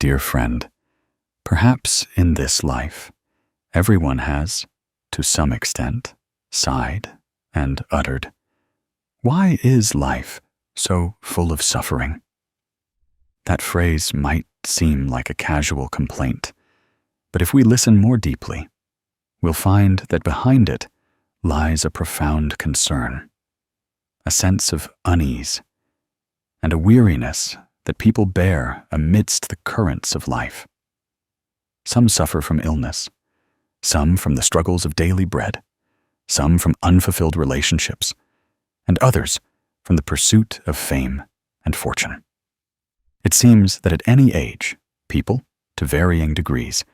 Dear friend, perhaps in this life, everyone has, to some extent, sighed and uttered, "Why is life so full of suffering?" That phrase might seem like a casual complaint, but if we listen more deeply, we'll find that behind it lies a profound concern, a sense of unease, and a weariness that people bear amidst the currents of life. Some suffer from illness, some from the struggles of daily bread, some from unfulfilled relationships, and others from the pursuit of fame and fortune. It seems that at any age, people, to varying degrees,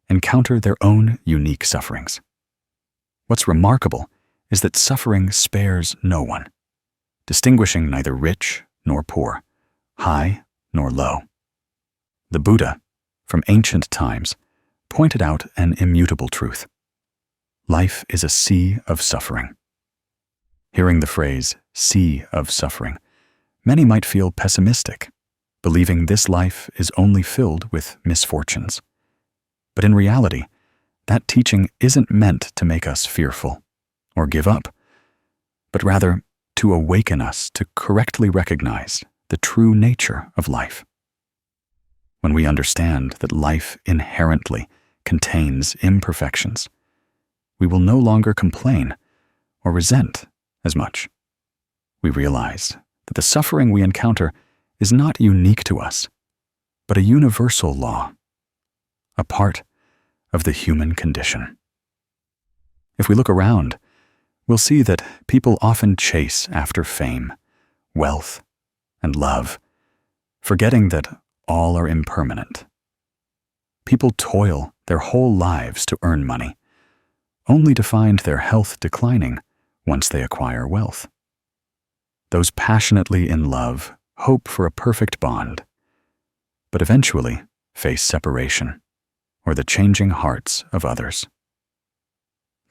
encounter their own unique sufferings. What's remarkable is that suffering spares no one, distinguishing neither rich nor poor, high nor low. The Buddha, from ancient times, pointed out an immutable truth. Life is a sea of suffering. Hearing the phrase, sea of suffering, many might feel pessimistic, believing this life is only filled with misfortunes. But in reality, that teaching isn't meant to make us fearful or give up, but rather to awaken us to correctly recognize the true nature of life. When we understand that life inherently contains imperfections, we will no longer complain or resent as much. We realize that the suffering we encounter is not unique to us, but a universal law, a part of the human condition. If we look around, we'll see that people often chase after fame, wealth, and love, forgetting that all are impermanent. People toil their whole lives to earn money, only to find their health declining once they acquire wealth. Those passionately in love hope for a perfect bond, but eventually face separation or the changing hearts of others.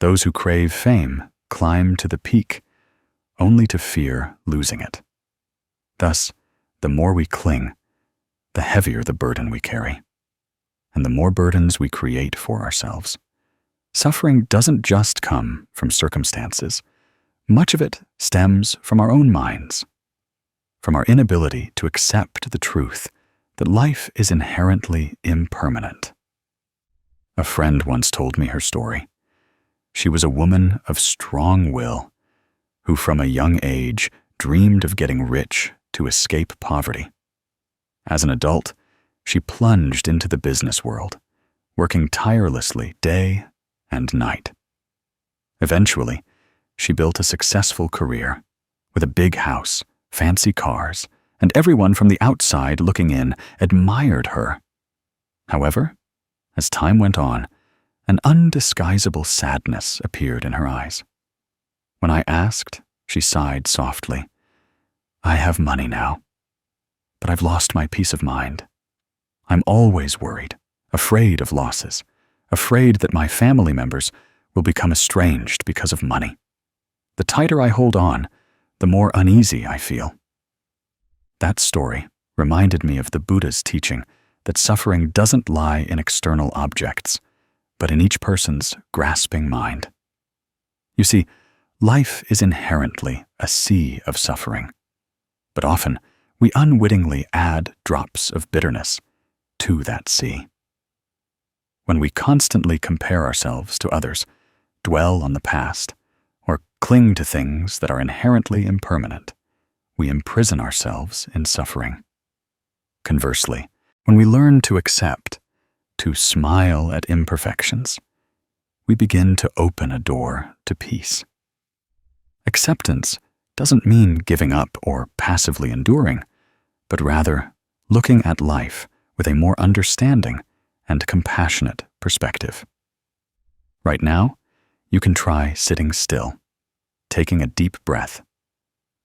Those who crave fame climb to the peak only to fear losing it. Thus, the more we cling, the heavier the burden we carry, and the more burdens we create for ourselves. Suffering doesn't just come from circumstances. Much of it stems from our own minds, from our inability to accept the truth that life is inherently impermanent. A friend once told me her story. She was a woman of strong will, who from a young age dreamed of getting rich to escape poverty. As an adult, she plunged into the business world, working tirelessly day and night. Eventually, she built a successful career with a big house, fancy cars, and everyone from the outside looking in admired her. However, as time went on, an undisguisable sadness appeared in her eyes. When I asked, she sighed softly, "I have money now, but I've lost my peace of mind. I'm always worried, afraid of losses, afraid that my family members will become estranged because of money. The tighter I hold on, the more uneasy I feel." That story reminded me of the Buddha's teaching that suffering doesn't lie in external objects, but in each person's grasping mind. You see, life is inherently a sea of suffering, but often we unwittingly add drops of bitterness to that sea. When we constantly compare ourselves to others, dwell on the past, or cling to things that are inherently impermanent, we imprison ourselves in suffering. Conversely, when we learn to accept, to smile at imperfections, we begin to open a door to peace. Acceptance doesn't mean giving up or passively enduring, but rather looking at life with a more understanding and compassionate perspective. Right now, you can try sitting still, taking a deep breath.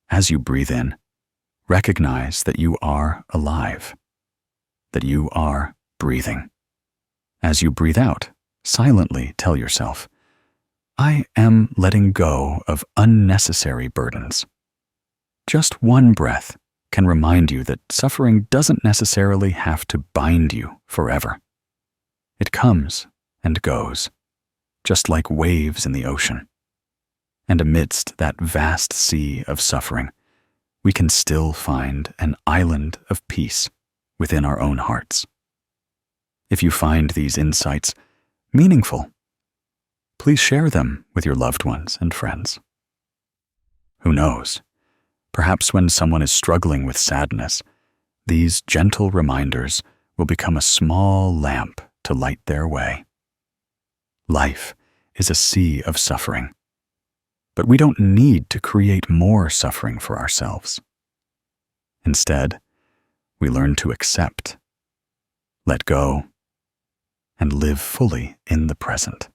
As you breathe in, recognize that you are alive, that you are breathing. As you breathe out, silently tell yourself, "I am letting go of unnecessary burdens." Just one breath can remind you that suffering doesn't necessarily have to bind you forever. It comes and goes, just like waves in the ocean. And amidst that vast sea of suffering, we can still find an island of peace within our own hearts. If you find these insights meaningful, please share them with your loved ones and friends. Who knows? Perhaps when someone is struggling with sadness, these gentle reminders will become a small lamp to light their way. Life is a sea of suffering, but we don't need to create more suffering for ourselves. Instead, we learn to accept, let go, and live fully in the present.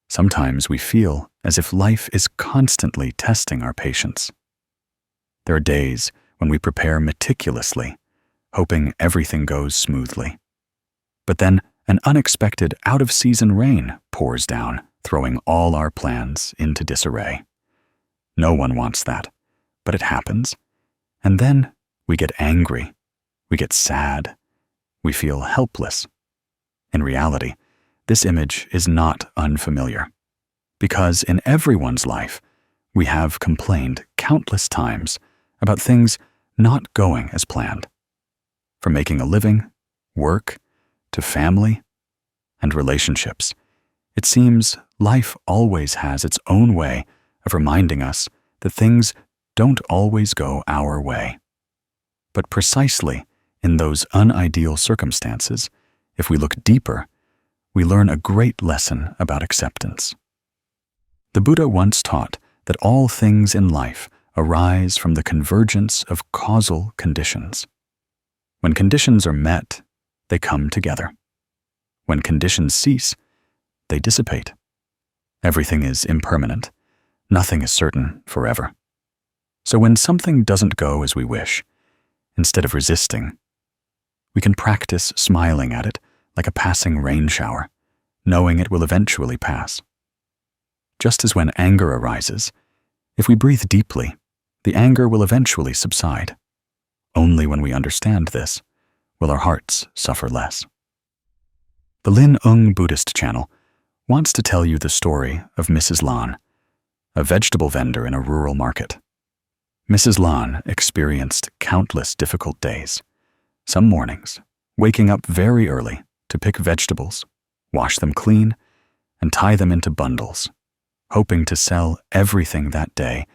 Sometimes we feel as if life is constantly testing our patience. There are days when we prepare meticulously, hoping everything goes smoothly. But then an unexpected out-of-season rain pours down, throwing all our plans into disarray. No one wants that, but it happens. And then we get angry, we get sad, we feel helpless. In reality, this image is not unfamiliar, because in everyone's life, we have complained countless times about things not going as planned. From making a living, work, to family, and relationships, it seems life always has its own way of reminding us that things don't always go our way. But precisely in those unideal circumstances, if we look deeper, we learn a great lesson about acceptance. The Buddha once taught that all things in life arise from the convergence of causal conditions. When conditions are met, they come together. When conditions cease, they dissipate. Everything is impermanent. Nothing is certain forever. So when something doesn't go as we wish, instead of resisting, we can practice smiling at it like a passing rain shower, knowing it will eventually pass. Just as when anger arises, if we breathe deeply, the anger will eventually subside. Only when we understand this will our hearts suffer less. The Zen Buddhist channel wants to tell you the story of Mrs. Lan, a vegetable vendor in a rural market. Mrs. Lan experienced countless difficult days, some mornings, waking up very early to pick vegetables, wash them clean, and tie them into bundles, hoping to sell everything that day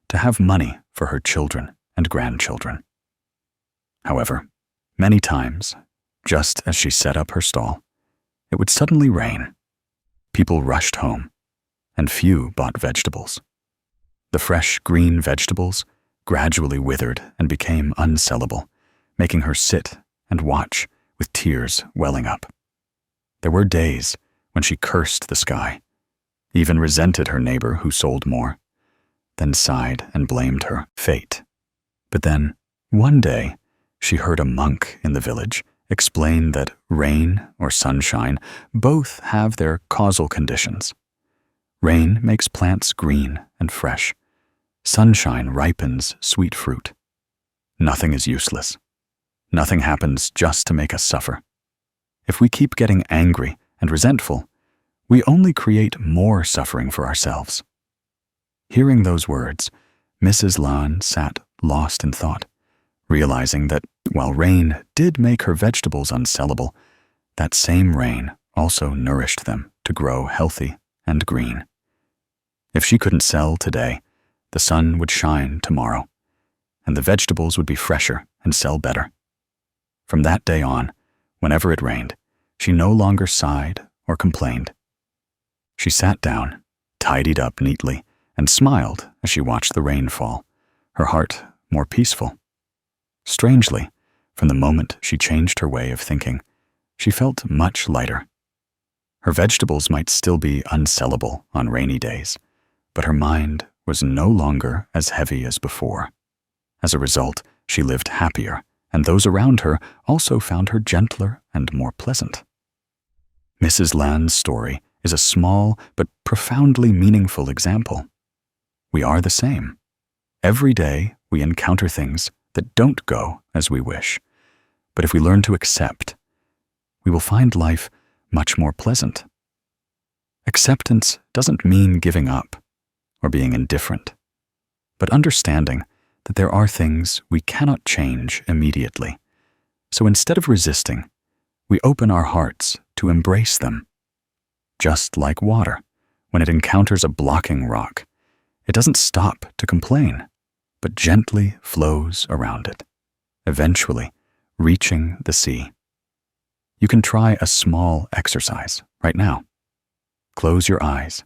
to have money for her children and grandchildren. However, many times, just as she set up her stall, it would suddenly rain. People rushed home, and few bought vegetables. The fresh green vegetables gradually withered and became unsellable, making her sit and watch with tears welling up. There were days when she cursed the sky, even resented her neighbor who sold more, then sighed and blamed her fate. But then, one day, she heard a monk in the village explain that rain or sunshine both have their causal conditions. Rain makes plants green and fresh. Sunshine ripens sweet fruit. Nothing is useless. Nothing happens just to make us suffer. If we keep getting angry and resentful, we only create more suffering for ourselves. Hearing those words, Mrs. Lan sat lost in thought, realizing that while rain did make her vegetables unsellable, that same rain also nourished them to grow healthy and green. If she couldn't sell today, the sun would shine tomorrow, and the vegetables would be fresher and sell better. From that day on, whenever it rained, she no longer sighed or complained. She sat down, tidied up neatly, and smiled as she watched the rain fall, her heart more peaceful. Strangely, from the moment she changed her way of thinking, she felt much lighter. Her vegetables might still be unsellable on rainy days, but her mind was no longer as heavy as before. As a result, she lived happier, and those around her also found her gentler and more pleasant. Mrs. Lan's story is a small but profoundly meaningful example. We are the same. Every day we encounter things that don't go as we wish. But if we learn to accept, we will find life much more pleasant. Acceptance doesn't mean giving up or being indifferent, but understanding that there are things we cannot change immediately. So instead of resisting, we open our hearts to embrace them. Just like water, when it encounters a blocking rock, it doesn't stop to complain, but gently flows around it, eventually reaching the sea. You can try a small exercise right now. Close your eyes,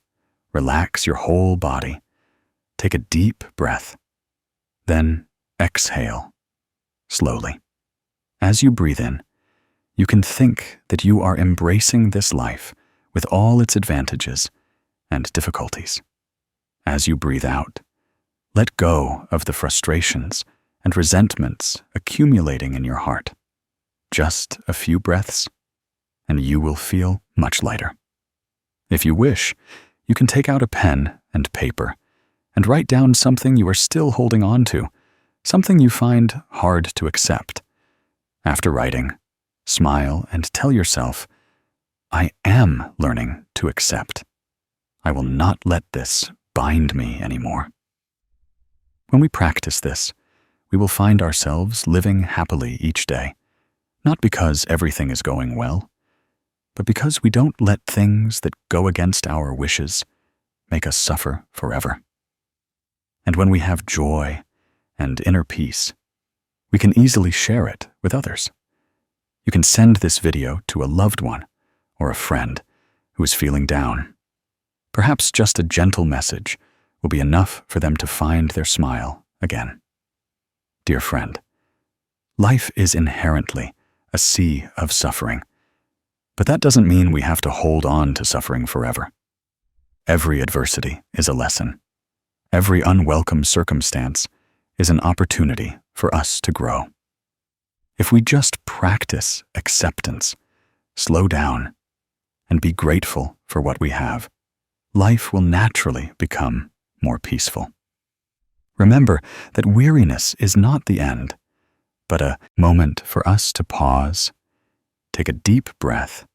relax your whole body, take a deep breath, then exhale slowly. As you breathe in, you can think that you are embracing this life with all its advantages and difficulties. As you breathe out, let go of the frustrations and resentments accumulating in your heart. Just a few breaths, and you will feel much lighter. If you wish, you can take out a pen and paper and write down something you are still holding on to, something you find hard to accept. After writing, smile and tell yourself, I am learning to accept. I will not let this bind me anymore. When we practice this, we will find ourselves living happily each day, not because everything is going well, but because we don't let things that go against our wishes make us suffer forever. And when we have joy and inner peace, we can easily share it with others. You can send this video to a loved one or a friend who is feeling down. Perhaps just a gentle message will be enough for them to find their smile again. Dear friend, life is inherently a sea of suffering, but that doesn't mean we have to hold on to suffering forever. Every adversity is a lesson. Every unwelcome circumstance is an opportunity for us to grow. If we just practice acceptance, slow down, and be grateful for what we have, life will naturally become more peaceful. Remember that weariness is not the end, but a moment for us to pause, take a deep breath,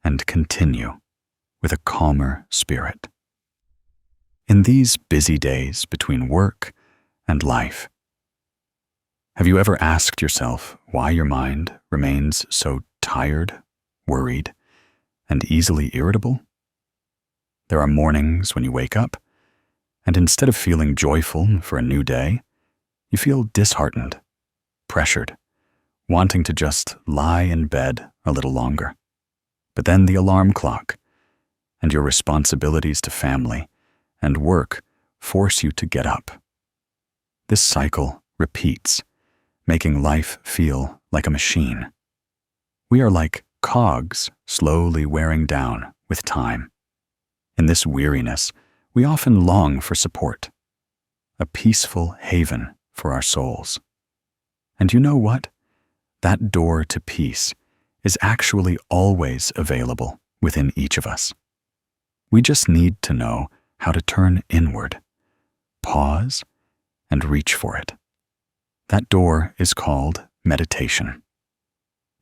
and continue with a calmer spirit. In these busy days between work and life, have you ever asked yourself why your mind remains so tired, worried, and easily irritable? There are mornings when you wake up, and instead of feeling joyful for a new day, you feel disheartened, pressured, wanting to just lie in bed a little longer. But then the alarm clock and your responsibilities to family and work force you to get up. This cycle repeats, making life feel like a machine. We are like cogs slowly wearing down with time. In this weariness, we often long for support, a peaceful haven for our souls. And you know what? That door to peace is actually always available within each of us. We just need to know how to turn inward, pause, and reach for it. That door is called meditation.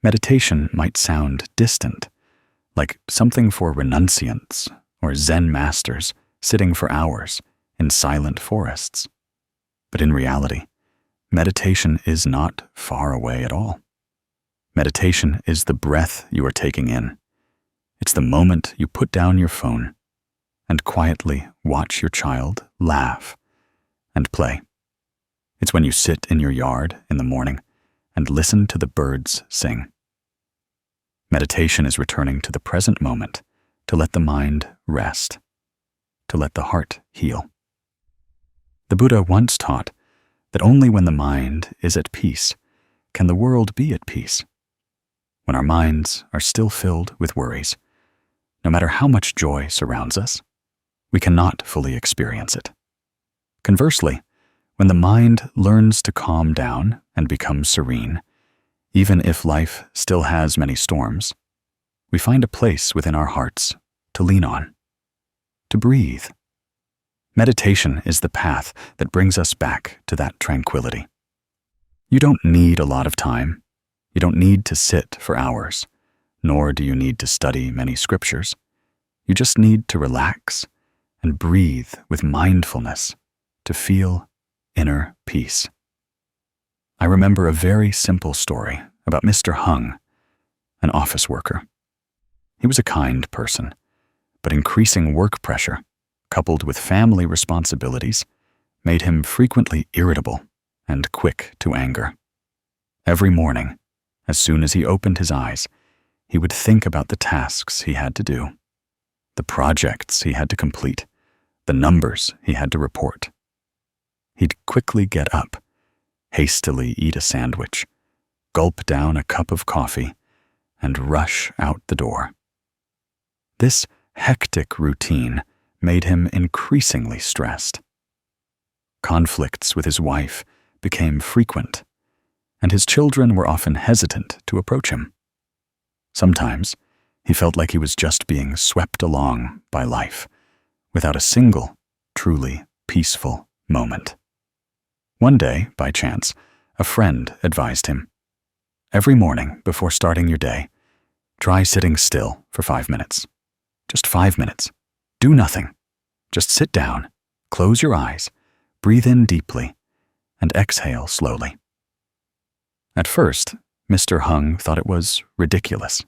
Meditation might sound distant, like something for renunciants or Zen masters sitting for hours in silent forests. But in reality, meditation is not far away at all. Meditation is the breath you are taking in. It's the moment you put down your phone and quietly watch your child laugh and play. It's when you sit in your yard in the morning and listen to the birds sing. Meditation is returning to the present moment to let the mind rest, to let the heart heal. The Buddha once taught that only when the mind is at peace can the world be at peace. When our minds are still filled with worries, no matter how much joy surrounds us, we cannot fully experience it. Conversely, when the mind learns to calm down and become serene, even if life still has many storms, we find a place within our hearts to lean on, to breathe. Meditation is the path that brings us back to that tranquility. You don't need a lot of time. You don't need to sit for hours, nor do you need to study many scriptures. You just need to relax and breathe with mindfulness to feel inner peace. I remember a very simple story about Mr. Hung, an office worker. He was a kind person, but increasing work pressure, coupled with family responsibilities, made him frequently irritable and quick to anger. Every morning, as soon as he opened his eyes, he would think about the tasks he had to do, the projects he had to complete, the numbers he had to report. He'd quickly get up, hastily eat a sandwich, gulp down a cup of coffee, and rush out the door. This hectic routine made him increasingly stressed. Conflicts with his wife became frequent, and his children were often hesitant to approach him. Sometimes he felt like he was just being swept along by life, without a single, truly peaceful moment. One day, by chance, a friend advised him, "Every morning before starting your day, try sitting still for 5 minutes. Just 5 minutes. Do nothing. Just sit down, close your eyes, breathe in deeply, and exhale slowly." At first, Mr. Hung thought it was ridiculous.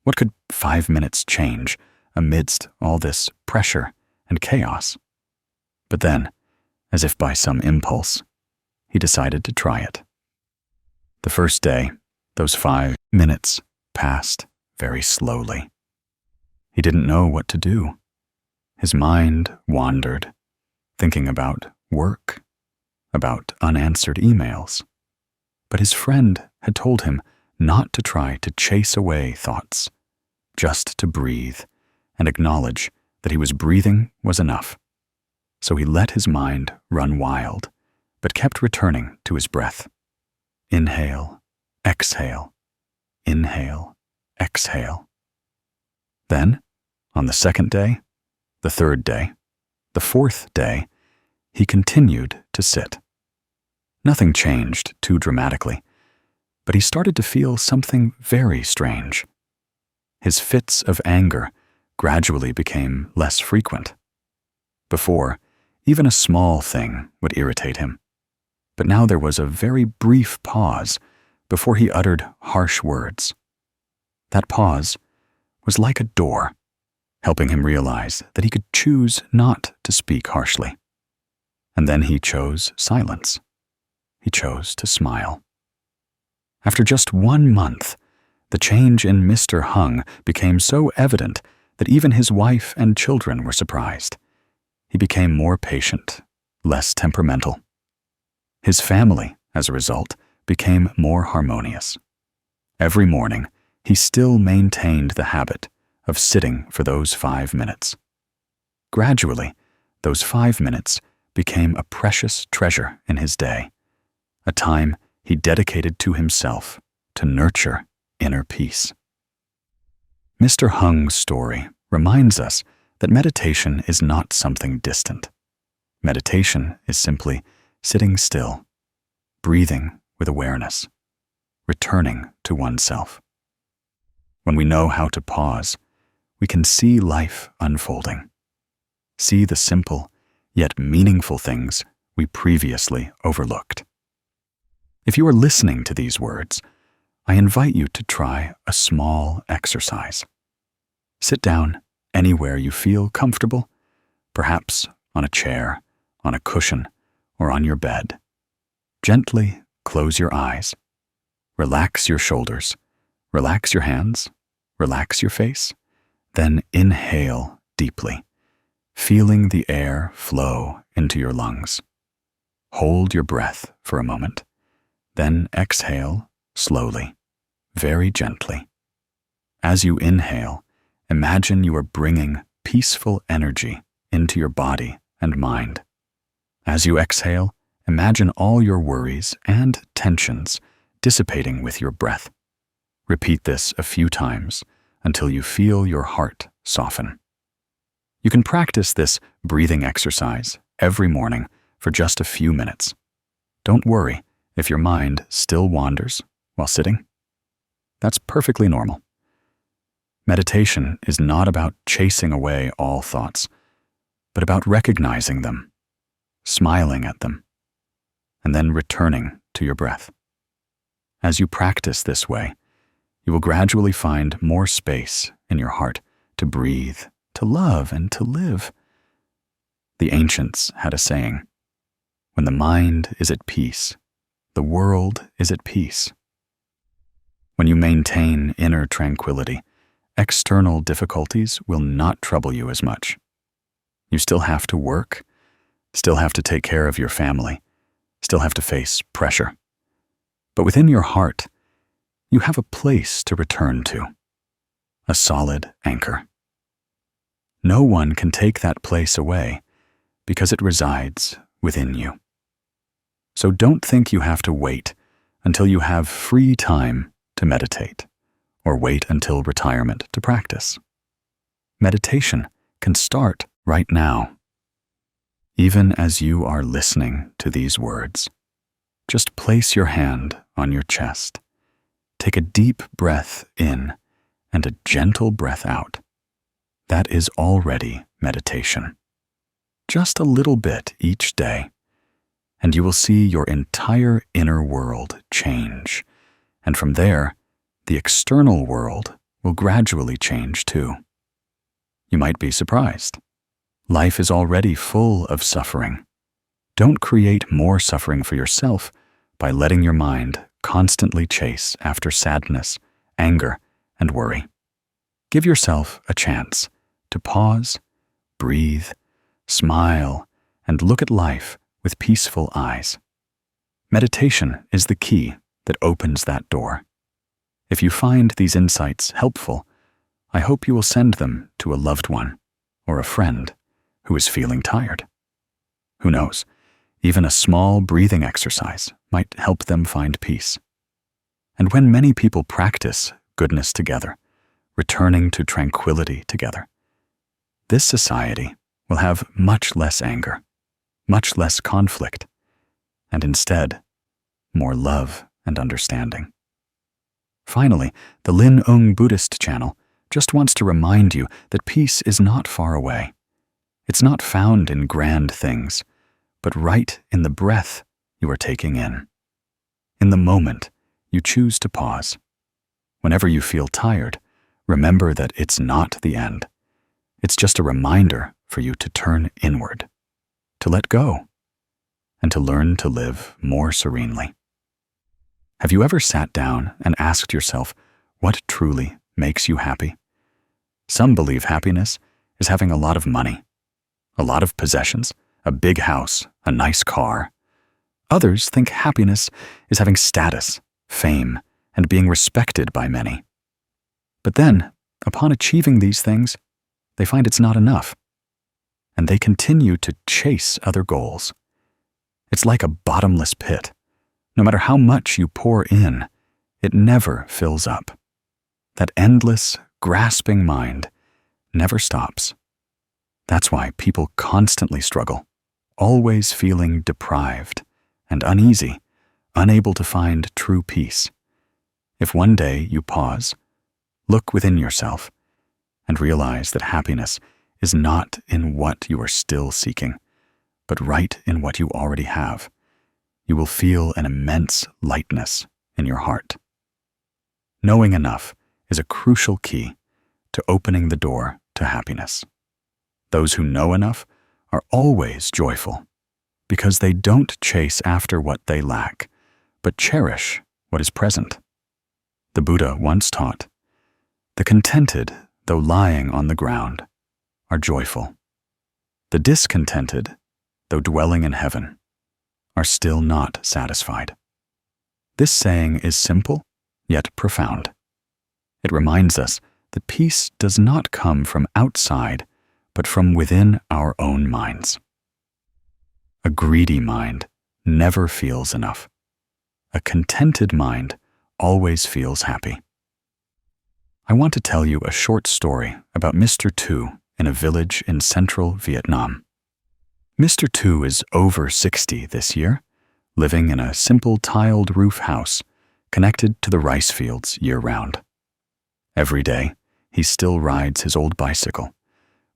What could 5 minutes change amidst all this pressure and chaos? But then, as if by some impulse, he decided to try it. The first day, those 5 minutes passed very slowly. He didn't know what to do. His mind wandered, thinking about work, about unanswered emails. But his friend had told him not to try to chase away thoughts, just to breathe and acknowledge that he was breathing was enough. So he let his mind run wild, but kept returning to his breath. Inhale, exhale, inhale, exhale. Then, on the second day, the third day, the fourth day, he continued to sit. Nothing changed too dramatically, but he started to feel something very strange. His fits of anger gradually became less frequent. Before, even a small thing would irritate him, but now there was a very brief pause before he uttered harsh words. That pause was like a door, helping him realize that he could choose not to speak harshly. And then he chose silence. He chose to smile. After just 1 month, the change in Mr. Hung became so evident that even his wife and children were surprised. He became more patient, less temperamental. His family, as a result, became more harmonious. Every morning, he still maintained the habit of sitting for those 5 minutes. Gradually, those 5 minutes became a precious treasure in his day, a time he dedicated to himself to nurture inner peace. Mr. Hung's story reminds us that meditation is not something distant. Meditation is simply sitting still, breathing with awareness, returning to oneself. When we know how to pause, we can see life unfolding, see the simple yet meaningful things we previously overlooked. If you are listening to these words, I invite you to try a small exercise. Sit down anywhere you feel comfortable, perhaps on a chair, on a cushion, or on your bed. Gently close your eyes. Relax your shoulders. Relax your hands. Relax your face. Then inhale deeply, feeling the air flow into your lungs. Hold your breath for a moment. Then exhale slowly, very gently. As you inhale, imagine you are bringing peaceful energy into your body and mind. As you exhale, imagine all your worries and tensions dissipating with your breath. Repeat this a few times until you feel your heart soften. You can practice this breathing exercise every morning for just a few minutes. Don't worry If your mind still wanders while sitting, that's perfectly normal. Meditation is not about chasing away all thoughts, but about recognizing them, smiling at them, and then returning to your breath. As you practice this way, you will gradually find more space in your heart to breathe, to love, and to live. The ancients had a saying, "When the mind is at peace, the world is at peace." When you maintain inner tranquility, external difficulties will not trouble you as much. You still have to work, still have to take care of your family, still have to face pressure. But within your heart, you have a place to return to, a solid anchor. No one can take that place away because it resides within you. So don't think you have to wait until you have free time to meditate, or wait until retirement to practice. Meditation can start right now. Even as you are listening to these words, just place your hand on your chest. Take a deep breath in and a gentle breath out. That is already meditation. Just a little bit each day, and you will see your entire inner world change. And from there, the external world will gradually change too. You might be surprised. Life is already full of suffering. Don't create more suffering for yourself by letting your mind constantly chase after sadness, anger, and worry. Give yourself a chance to pause, breathe, smile, and look at life with peaceful eyes. Meditation is the key that opens that door. If you find these insights helpful, I hope you will send them to a loved one or a friend who is feeling tired. Who knows, even a small breathing exercise might help them find peace. And when many people practice goodness together, returning to tranquility together, this society will have much less anger, much less conflict, and instead, more love and understanding. Finally, the Zen Buddhist channel just wants to remind you that peace is not far away. It's not found in grand things, but right in the breath you are taking in. In the moment you choose to pause. Whenever you feel tired, remember that it's not the end. It's just a reminder for you to turn inward, to let go, and to learn to live more serenely. Have you ever sat down and asked yourself what truly makes you happy? Some believe happiness is having a lot of money, a lot of possessions, a big house, a nice car. Others think happiness is having status, fame, and being respected by many. But then, upon achieving these things, they find it's not enough, and they continue to chase other goals. It's like a bottomless pit. No matter how much you pour in, it never fills up. That endless, grasping mind never stops. That's why people constantly struggle, always feeling deprived and uneasy, unable to find true peace. If one day you pause, look within yourself, and realize that happiness is not in what you are still seeking, but right in what you already have, you will feel an immense lightness in your heart. Knowing enough is a crucial key to opening the door to happiness. Those who know enough are always joyful because they don't chase after what they lack, but cherish what is present. The Buddha once taught, "The contented, though lying on the ground, are joyful. The discontented, though dwelling in heaven, are still not satisfied." This saying is simple, yet profound. It reminds us that peace does not come from outside, but from within our own minds. A greedy mind never feels enough. A contented mind always feels happy. I want to tell you a short story about Mr. Tu in a village in central Vietnam. Mr. Tu is over 60 this year, living in a simple tiled roof house connected to the rice fields year-round. Every day, he still rides his old bicycle,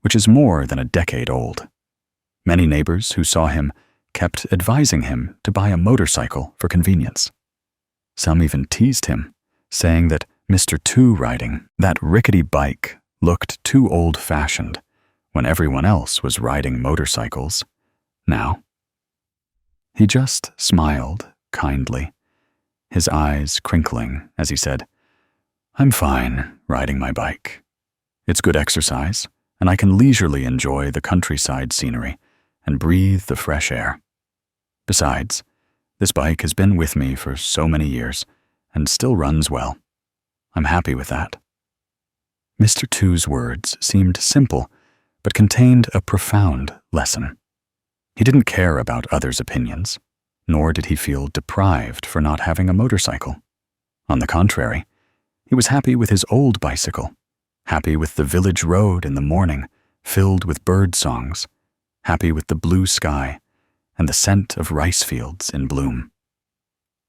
which is more than a decade old. Many neighbors who saw him kept advising him to buy a motorcycle for convenience. Some even teased him, saying that Mr. Two riding that rickety bike looked too old-fashioned when everyone else was riding motorcycles now. He just smiled kindly, his eyes crinkling as he said, "I'm fine riding my bike. It's good exercise, and I can leisurely enjoy the countryside scenery and breathe the fresh air. Besides, this bike has been with me for so many years and still runs well. I'm happy with that." Mr. Two's words seemed simple, but contained a profound lesson. He didn't care about others' opinions, nor did he feel deprived for not having a motorcycle. On the contrary, he was happy with his old bicycle, happy with the village road in the morning filled with bird songs, happy with the blue sky and the scent of rice fields in bloom.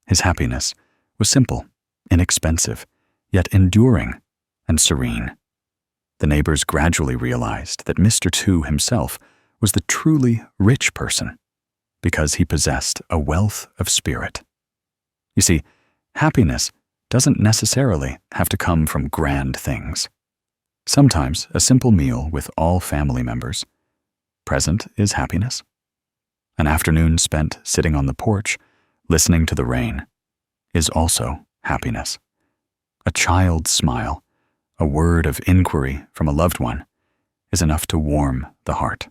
His happiness was simple, inexpensive, yet enduring and serene. The neighbors gradually realized that Mr. Two himself was the truly rich person because he possessed a wealth of spirit. You see, happiness doesn't necessarily have to come from grand things. Sometimes a simple meal with all family members present is happiness. An afternoon spent sitting on the porch, listening to the rain, is also happiness. A child's smile, a word of inquiry from a loved one, is enough to warm the heart.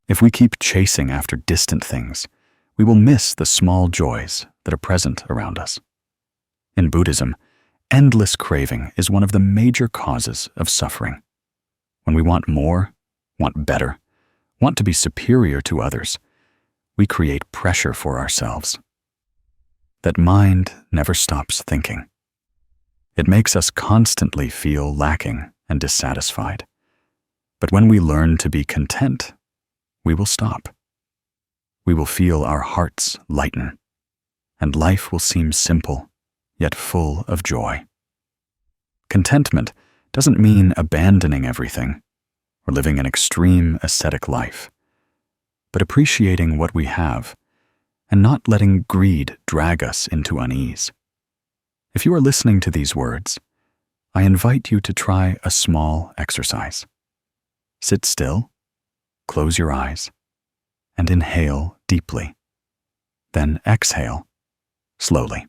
If we keep chasing after distant things, we will miss the small joys that are present around us. In Buddhism, endless craving is one of the major causes of suffering. When we want more, want better, want to be superior to others, we create pressure for ourselves. That mind never stops thinking. It makes us constantly feel lacking and dissatisfied. But when we learn to be content, we will stop. We will feel our hearts lighten, and life will seem simple, yet full of joy. Contentment doesn't mean abandoning everything or living an extreme ascetic life, but appreciating what we have and not letting greed drag us into unease. If you are listening to these words, I invite you to try a small exercise. Sit still, close your eyes, and inhale deeply. Then exhale slowly.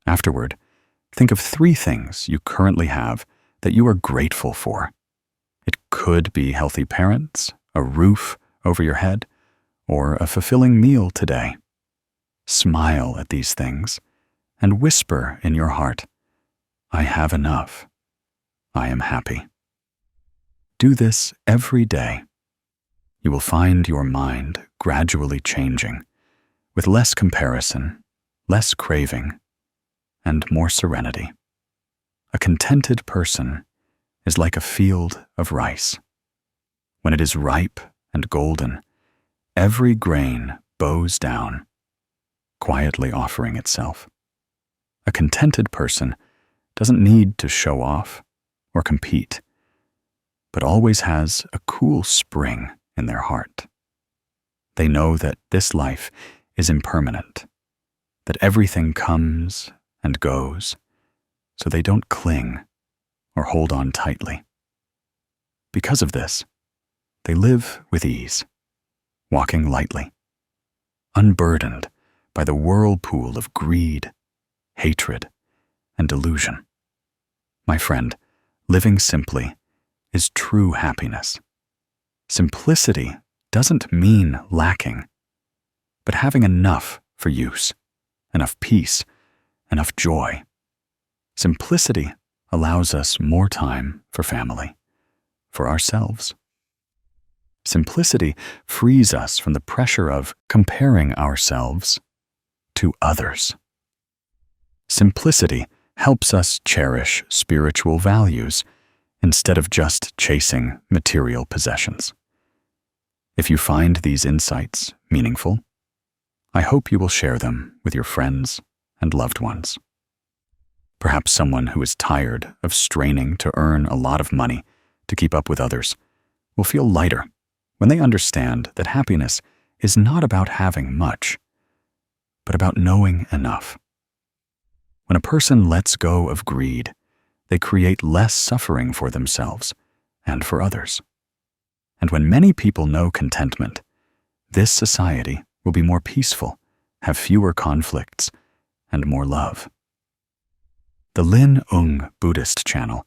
Afterward, think of 3 things you currently have that you are grateful for. It could be healthy parents, a roof over your head, or a fulfilling meal today. Smile at these things and whisper in your heart, "I have enough. I am happy." Do this every day. You will find your mind gradually changing, with less comparison, less craving, and more serenity. A contented person is like a field of rice. When it is ripe and golden, every grain bows down, quietly offering itself. A contented person doesn't need to show off or compete, but always has a cool spring in their heart. They know that this life is impermanent, that everything comes and goes, so they don't cling or hold on tightly. Because of this, they live with ease, walking lightly, unburdened by the whirlpool of greed, hatred, and delusion. My friend, living simply is true happiness. Simplicity doesn't mean lacking, but having enough for use, enough peace, enough joy. Simplicity allows us more time for family, for ourselves. Simplicity frees us from the pressure of comparing ourselves to others. Simplicity helps us cherish spiritual values instead of just chasing material possessions. If you find these insights meaningful, I hope you will share them with your friends and loved ones. Perhaps someone who is tired of straining to earn a lot of money to keep up with others will feel lighter when they understand that happiness is not about having much, but about knowing enough. When a person lets go of greed, they create less suffering for themselves and for others. And when many people know contentment, this society will be more peaceful, have fewer conflicts, and more love. The Zen Buddhist channel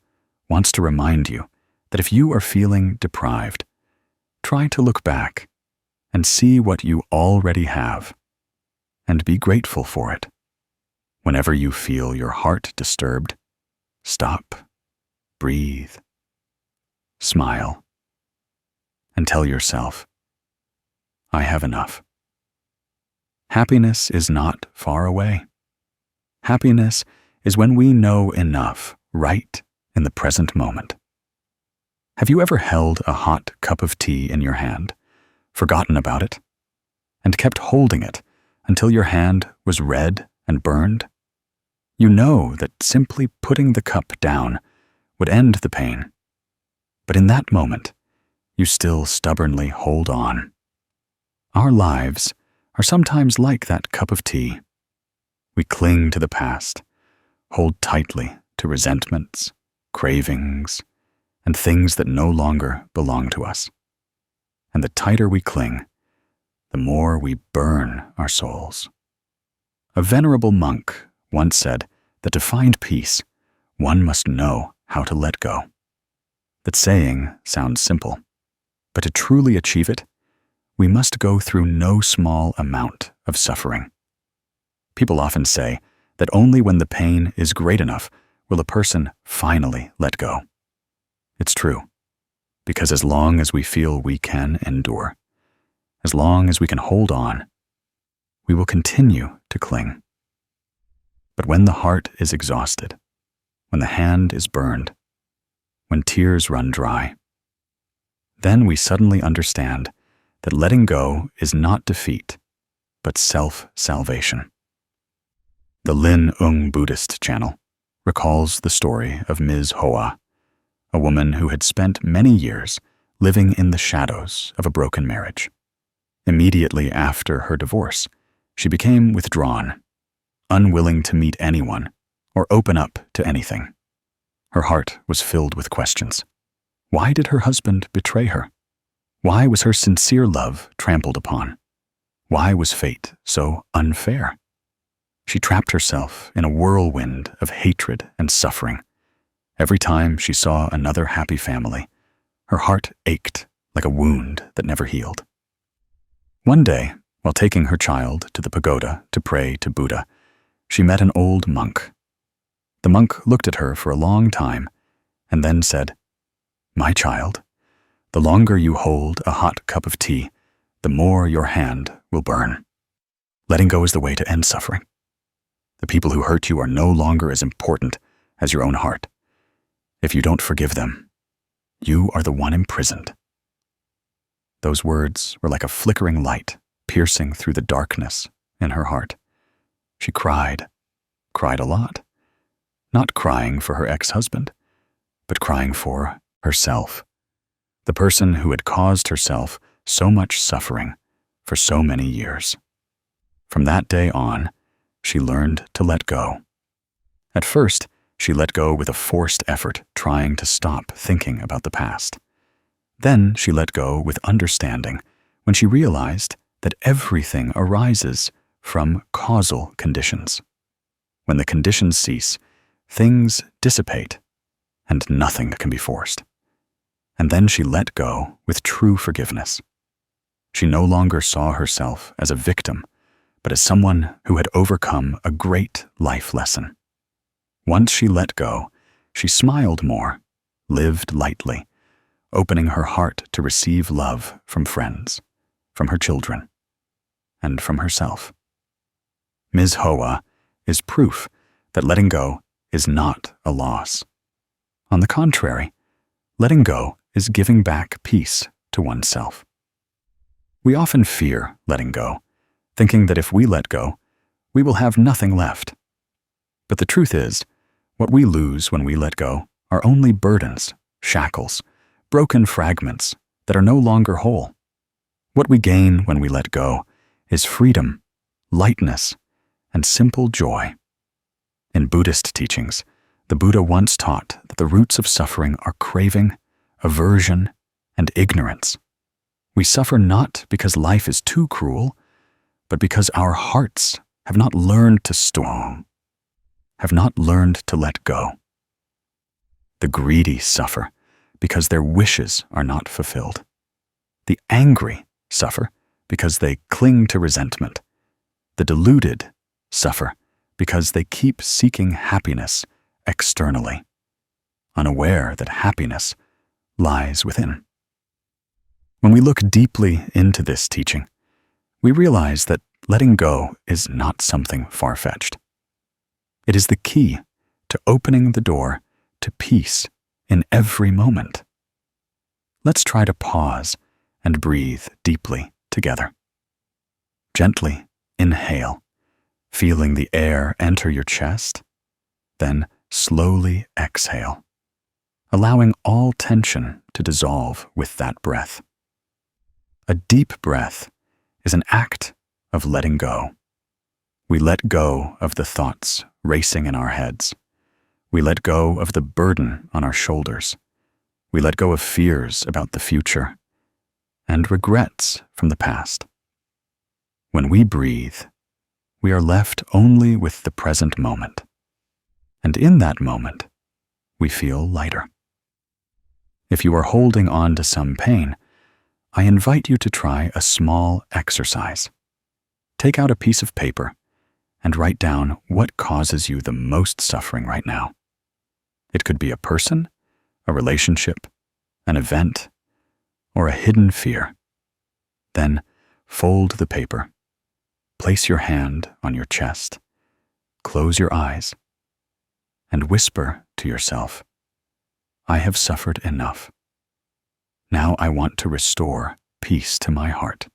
wants to remind you that if you are feeling deprived, try to look back and see what you already have, and be grateful for it. Whenever you feel your heart disturbed, stop, breathe, smile, and tell yourself, I have enough. Happiness is not far away. Happiness is when we know enough right in the present moment. Have you ever held a hot cup of tea in your hand, forgotten about it, and kept holding it until your hand was red and burned? You know that simply putting the cup down would end the pain, but in that moment, you still stubbornly hold on. Our lives are sometimes like that cup of tea. We cling to the past, hold tightly to resentments, cravings, and things that no longer belong to us. And the tighter we cling, the more we burn our souls. A venerable monk once said that to find peace, one must know how to let go. That saying sounds simple, but to truly achieve it, we must go through no small amount of suffering. People often say that only when the pain is great enough will a person finally let go. It's true, because as long as we feel we can endure, as long as we can hold on, we will continue to cling. But when the heart is exhausted, when the hand is burned, when tears run dry, then we suddenly understand that letting go is not defeat, but self-salvation. The Zen Buddhist channel recalls the story of Ms. Hoa, a woman who had spent many years living in the shadows of a broken marriage. Immediately after her divorce, she became withdrawn, unwilling to meet anyone or open up to anything. Her heart was filled with questions. Why did her husband betray her? Why was her sincere love trampled upon? Why was fate so unfair? She trapped herself in a whirlwind of hatred and suffering. Every time she saw another happy family, her heart ached like a wound that never healed. One day, while taking her child to the pagoda to pray to Buddha, she met an old monk. The monk looked at her for a long time and then said, "My child, the longer you hold a hot cup of tea, the more your hand will burn. Letting go is the way to end suffering. The people who hurt you are no longer as important as your own heart. If you don't forgive them, you are the one imprisoned." Those words were like a flickering light piercing through the darkness in her heart. She cried a lot, not crying for her ex-husband, but crying for herself, the person who had caused herself so much suffering for so many years. From that day on, she learned to let go. At first, she let go with a forced effort, trying to stop thinking about the past. Then she let go with understanding when she realized that everything arises from causal conditions. When the conditions cease, things dissipate, and nothing can be forced. And then she let go with true forgiveness. She no longer saw herself as a victim, but as someone who had overcome a great life lesson. Once she let go, she smiled more, lived lightly, opening her heart to receive love from friends, from her children, and from herself. Ms. Hoa is proof that letting go is not a loss. On the contrary, letting go is giving back peace to oneself. We often fear letting go thinking that if we let go, we will have nothing left. But the truth is, what we lose when we let go are only burdens, shackles, broken fragments that are no longer whole. What we gain when we let go is freedom, lightness, and simple joy. In Buddhist teachings, the Buddha once taught that the roots of suffering are craving, aversion, and ignorance. We suffer not because life is too cruel, but because our hearts have not learned to store, have not learned to let go. The greedy suffer because their wishes are not fulfilled. The angry suffer because they cling to resentment. The deluded suffer because they keep seeking happiness externally, unaware that happiness lies within. When we look deeply into this teaching, we realize that letting go is not something far-fetched. It is the key to opening the door to peace in every moment. Let's try to pause and breathe deeply together. Gently inhale, feeling the air enter your chest, then slowly exhale, allowing all tension to dissolve with that breath. A deep breath is an act of letting go. We let go of the thoughts racing in our heads. We let go of the burden on our shoulders. We let go of fears about the future and regrets from the past. When we breathe, we are left only with the present moment. And in that moment, we feel lighter. If you are holding on to some pain, I invite you to try a small exercise. Take out a piece of paper and write down what causes you the most suffering right now. It could be a person, a relationship, an event, or a hidden fear. Then fold the paper. Place your hand on your chest. Close your eyes and whisper to yourself, I have suffered enough. Now I want to restore peace to my heart.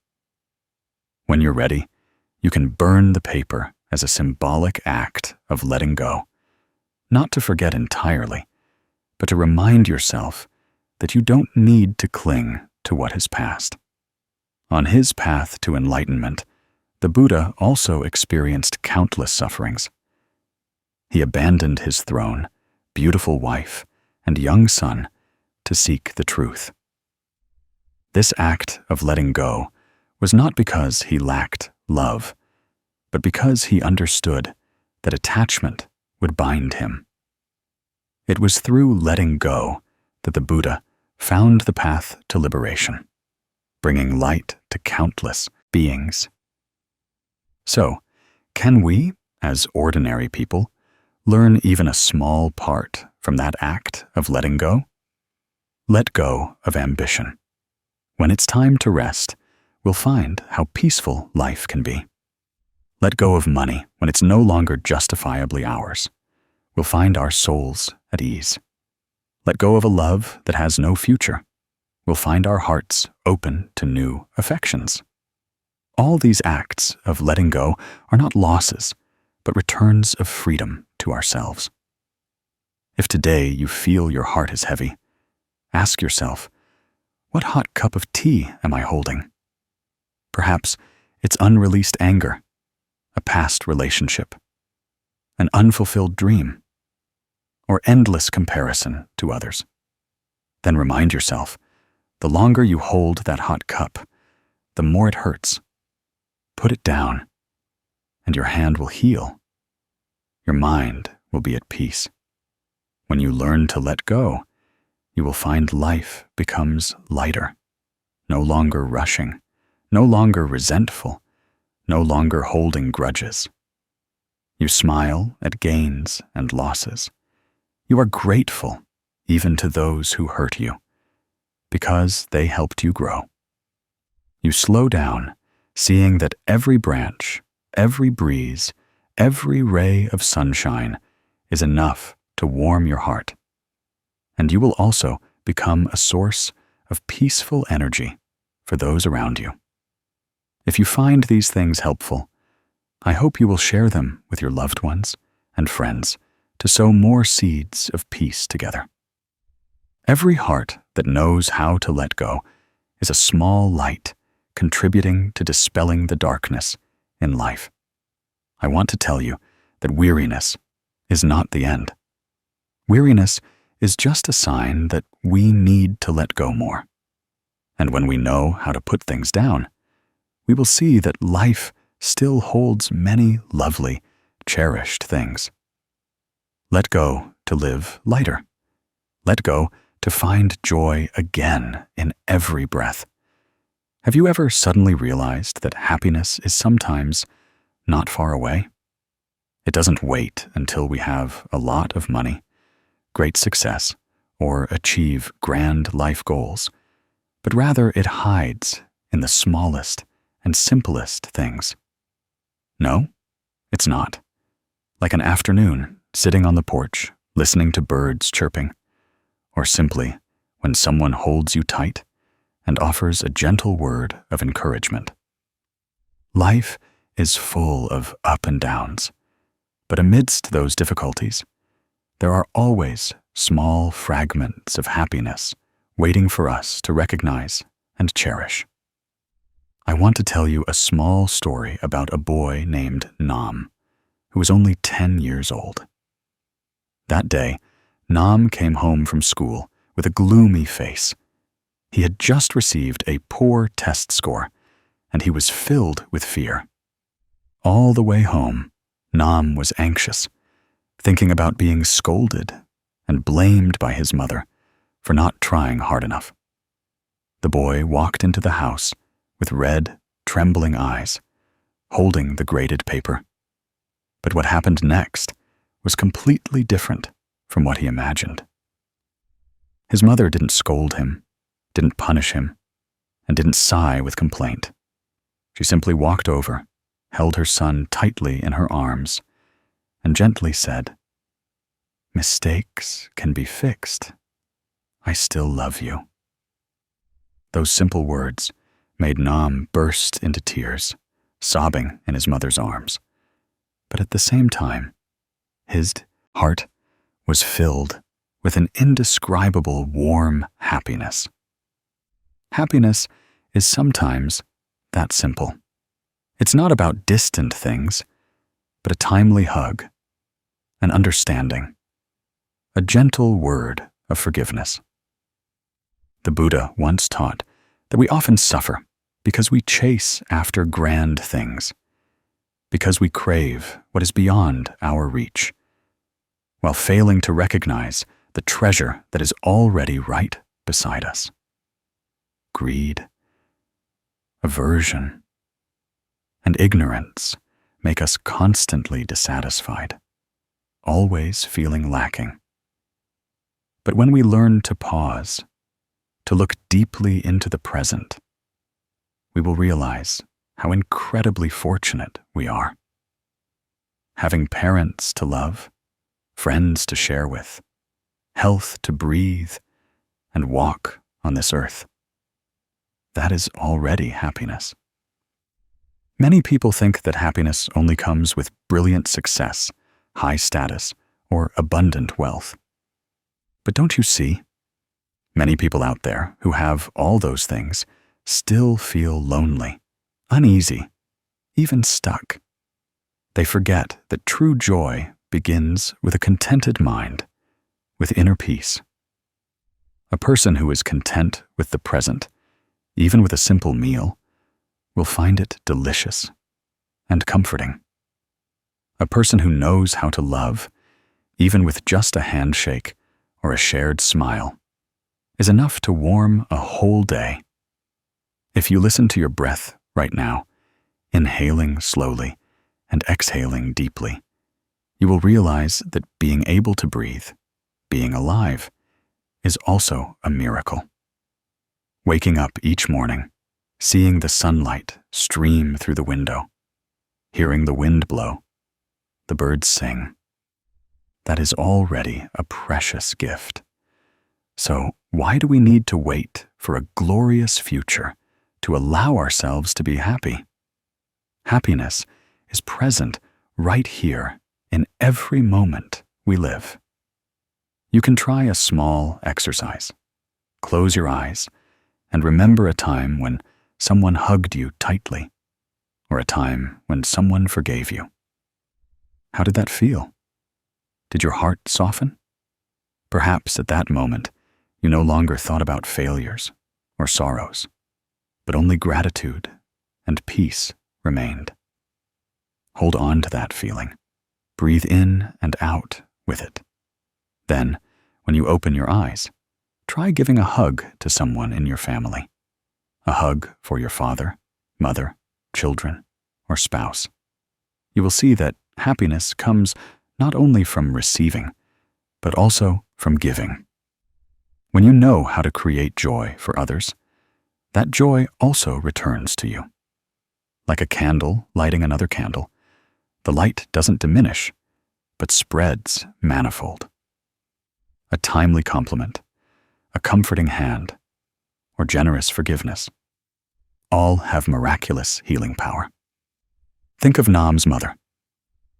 When you're ready, you can burn the paper as a symbolic act of letting go, not to forget entirely, but to remind yourself that you don't need to cling to what has passed. On his path to enlightenment, the Buddha also experienced countless sufferings. He abandoned his throne, beautiful wife, and young son to seek the truth. This act of letting go was not because he lacked love, but because he understood that attachment would bind him. It was through letting go that the Buddha found the path to liberation, bringing light to countless beings. So, can we, as ordinary people, learn even a small part from that act of letting go? Let go of ambition. When it's time to rest, we'll find how peaceful life can be. Let go of money when it's no longer justifiably ours. We'll find our souls at ease. Let go of a love that has no future. We'll find our hearts open to new affections. All these acts of letting go are not losses, but returns of freedom to ourselves. If today you feel your heart is heavy, ask yourself, what hot cup of tea am I holding? Perhaps it's unreleased anger, a past relationship, an unfulfilled dream, or endless comparison to others. Then remind yourself, the longer you hold that hot cup, the more it hurts. Put it down, and your hand will heal. Your mind will be at peace. When you learn to let go, you will find life becomes lighter, no longer rushing, no longer resentful, no longer holding grudges. You smile at gains and losses. You are grateful even to those who hurt you, because they helped you grow. You slow down, seeing that every branch, every breeze, every ray of sunshine is enough to warm your heart. And you will also become a source of peaceful energy for those around you. If you find these things helpful, I hope you will share them with your loved ones and friends to sow more seeds of peace together. Every heart that knows how to let go is a small light contributing to dispelling the darkness in life. I want to tell you that weariness is not the end. Weariness is just a sign that we need to let go more. And when we know how to put things down, we will see that life still holds many lovely, cherished things. Let go to live lighter. Let go to find joy again in every breath. Have you ever suddenly realized that happiness is sometimes not far away? It doesn't wait until we have a lot of money, great success, or achieve grand life goals, but rather it hides in the smallest and simplest things. No, it's not. Like an afternoon sitting on the porch, listening to birds chirping, or simply when someone holds you tight and offers a gentle word of encouragement. Life is full of up and downs, but amidst those difficulties, there are always small fragments of happiness waiting for us to recognize and cherish. I want to tell you a small story about a boy named Nam, who was only 10 years old. That day, Nam came home from school with a gloomy face. He had just received a poor test score, and he was filled with fear. All the way home, Nam was anxious, thinking about being scolded and blamed by his mother for not trying hard enough. The boy walked into the house with red, trembling eyes, holding the graded paper. But what happened next was completely different from what he imagined. His mother didn't scold him, didn't punish him, and didn't sigh with complaint. She simply walked over, held her son tightly in her arms, and gently said, "Mistakes can be fixed. I still love you." Those simple words made Nam burst into tears, sobbing in his mother's arms. But at the same time, his heart was filled with an indescribable warm happiness. Happiness is sometimes that simple. It's not about distant things, but a timely hug, an understanding, a gentle word of forgiveness. The Buddha once taught that we often suffer because we chase after grand things, because we crave what is beyond our reach, while failing to recognize the treasure that is already right beside us. Greed, aversion, and ignorance make us constantly dissatisfied, always feeling lacking. But when we learn to pause, to look deeply into the present, we will realize how incredibly fortunate we are. Having parents to love, friends to share with, health to breathe, and walk on this earth. That is already happiness. Many people think that happiness only comes with brilliant success, high status, or abundant wealth. But don't you see? Many people out there who have all those things still feel lonely, uneasy, even stuck. They forget that true joy begins with a contented mind, with inner peace. A person who is content with the present, even with a simple meal, will find it delicious and comforting. A person who knows how to love, even with just a handshake or a shared smile, is enough to warm a whole day. If you listen to your breath right now, inhaling slowly and exhaling deeply, you will realize that being able to breathe, being alive, is also a miracle. Waking up each morning, seeing the sunlight stream through the window, hearing the wind blow, the birds sing, that is already a precious gift. So why do we need to wait for a glorious future to allow ourselves to be happy? happiness is present right here in every moment we live. You can try a small exercise. Close your eyes and remember a time when someone hugged you tightly, or a time when someone forgave you. How did that feel? Did your heart soften? Perhaps at that moment, you no longer thought about failures or sorrows, but only gratitude and peace remained. Hold on to that feeling. Breathe in and out with it. Then, when you open your eyes, try giving a hug to someone in your family. A hug for your father, mother, children, or spouse. You will see that happiness comes not only from receiving, but also from giving. When you know how to create joy for others, that joy also returns to you. Like a candle lighting another candle, the light doesn't diminish, but spreads manifold. A timely compliment, a comforting hand, or generous forgiveness, all have miraculous healing power. Think of Nam's mother.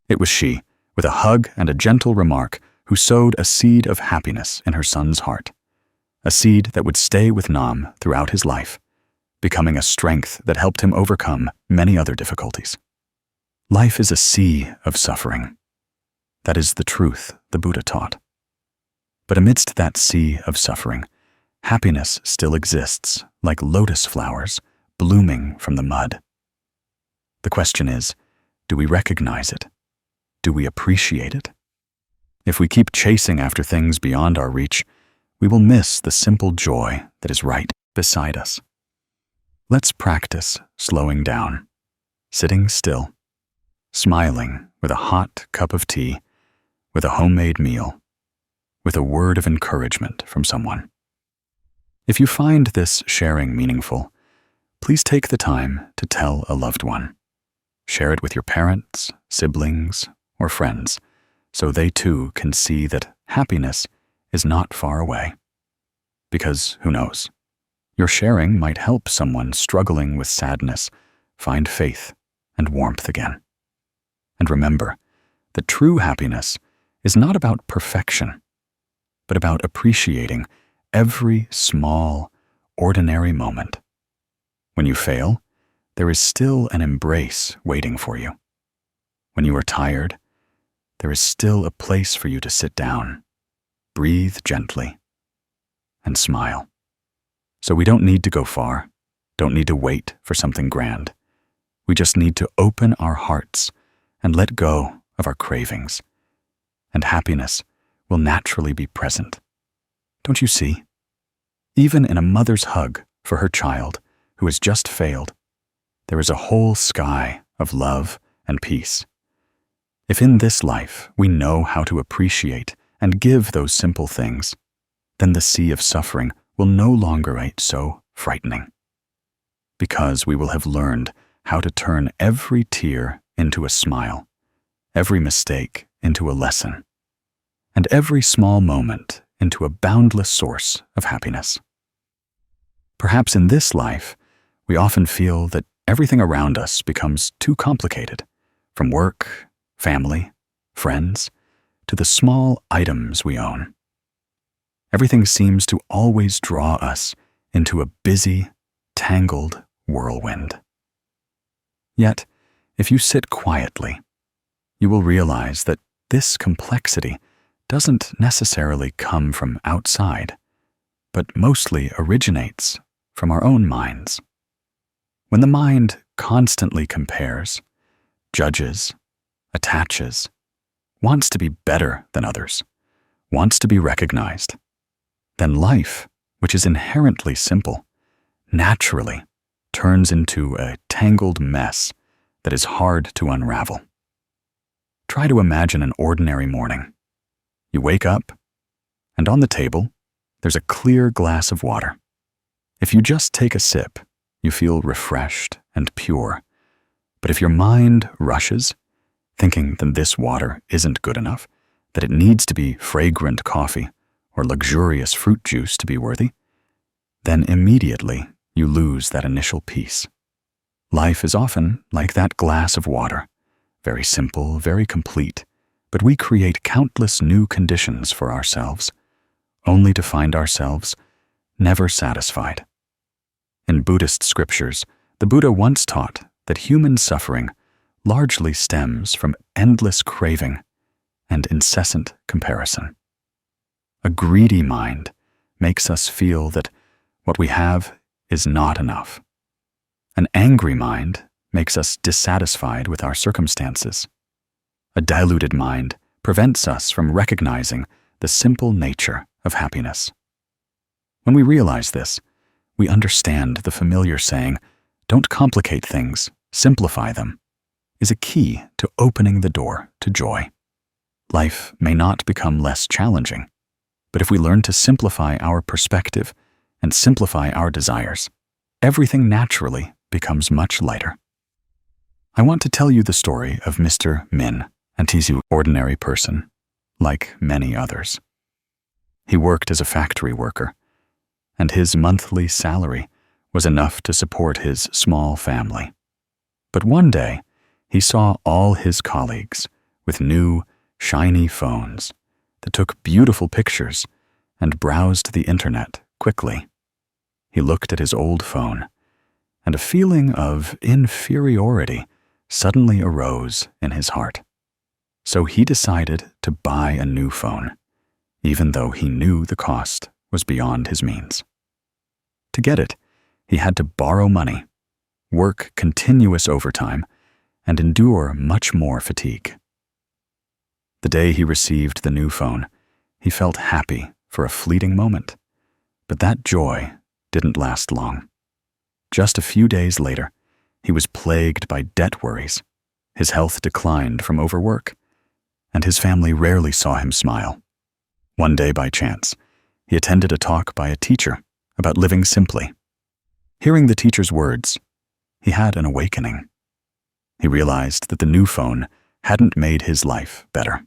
It was she, with a hug and a gentle remark, who sowed a seed of happiness in her son's heart, a seed that would stay with Nam throughout his life, becoming a strength that helped him overcome many other difficulties. Life is a sea of suffering. That is the truth the Buddha taught. But amidst that sea of suffering, happiness still exists like lotus flowers blooming from the mud. The question is, do we recognize it? Do we appreciate it? If we keep chasing after things beyond our reach, we will miss the simple joy that is right beside us. Let's practice slowing down, sitting still, smiling with a hot cup of tea, with a homemade meal, with a word of encouragement from someone. If you find this sharing meaningful, please take the time to tell a loved one. Share it with your parents, siblings, or friends, so they too can see that happiness is not far away. Because who knows? Your sharing might help someone struggling with sadness find faith and warmth again. And remember that true happiness is not about perfection, but about appreciating every small, ordinary moment. When you fail, there is still an embrace waiting for you. When you are tired, there is still a place for you to sit down, breathe gently, and smile. So we don't need to go far, don't need to wait for something grand. We just need to open our hearts and let go of our cravings, and happiness will naturally be present. Don't you see? Even in a mother's hug for her child who has just failed, there is a whole sky of love and peace. If in this life we know how to appreciate and give those simple things, then the sea of suffering will no longer be so frightening, because we will have learned how to turn every tear into a smile, every mistake into a lesson, and every small moment into a boundless source of happiness. Perhaps in this life, we often feel that everything around us becomes too complicated, from work, family, friends, to the small items we own. Everything seems to always draw us into a busy, tangled whirlwind. Yet, if you sit quietly, you will realize that this complexity doesn't necessarily come from outside, but mostly originates from our own minds. When the mind constantly compares, judges, attaches, wants to be better than others, wants to be recognized, then life, which is inherently simple, naturally turns into a tangled mess that is hard to unravel. Try to imagine an ordinary morning. You wake up, and on the table, there's a clear glass of water. If you just take a sip, you feel refreshed and pure. But if your mind rushes, thinking that this water isn't good enough, that it needs to be fragrant coffee or luxurious fruit juice to be worthy, then immediately you lose that initial peace. Life is often like that glass of water, very simple, very complete, but we create countless new conditions for ourselves, only to find ourselves never satisfied. In Buddhist scriptures, the Buddha once taught that human suffering largely stems from endless craving and incessant comparison. A greedy mind makes us feel that what we have is not enough. An angry mind makes us dissatisfied with our circumstances. A diluted mind prevents us from recognizing the simple nature of happiness. When we realize this, we understand the familiar saying, "Don't complicate things, simplify them," is a key to opening the door to joy. Life may not become less challenging, but if we learn to simplify our perspective and simplify our desires, everything naturally becomes much lighter. I want to tell you the story of Mr. Min, and he's an ordinary person, like many others. He worked as a factory worker, and his monthly salary was enough to support his small family. But one day, he saw all his colleagues with new, shiny phones that took beautiful pictures and browsed the internet quickly. He looked at his old phone, and a feeling of inferiority suddenly arose in his heart. So he decided to buy a new phone, even though he knew the cost was beyond his means. To get it, he had to borrow money, work continuous overtime, and endure much more fatigue. The day he received the new phone, he felt happy for a fleeting moment, but that joy didn't last long. Just a few days later, he was plagued by debt worries. His health declined from overwork, and his family rarely saw him smile. One day, by chance, he attended a talk by a teacher about living simply. Hearing the teacher's words, he had an awakening. He realized that the new phone hadn't made his life better.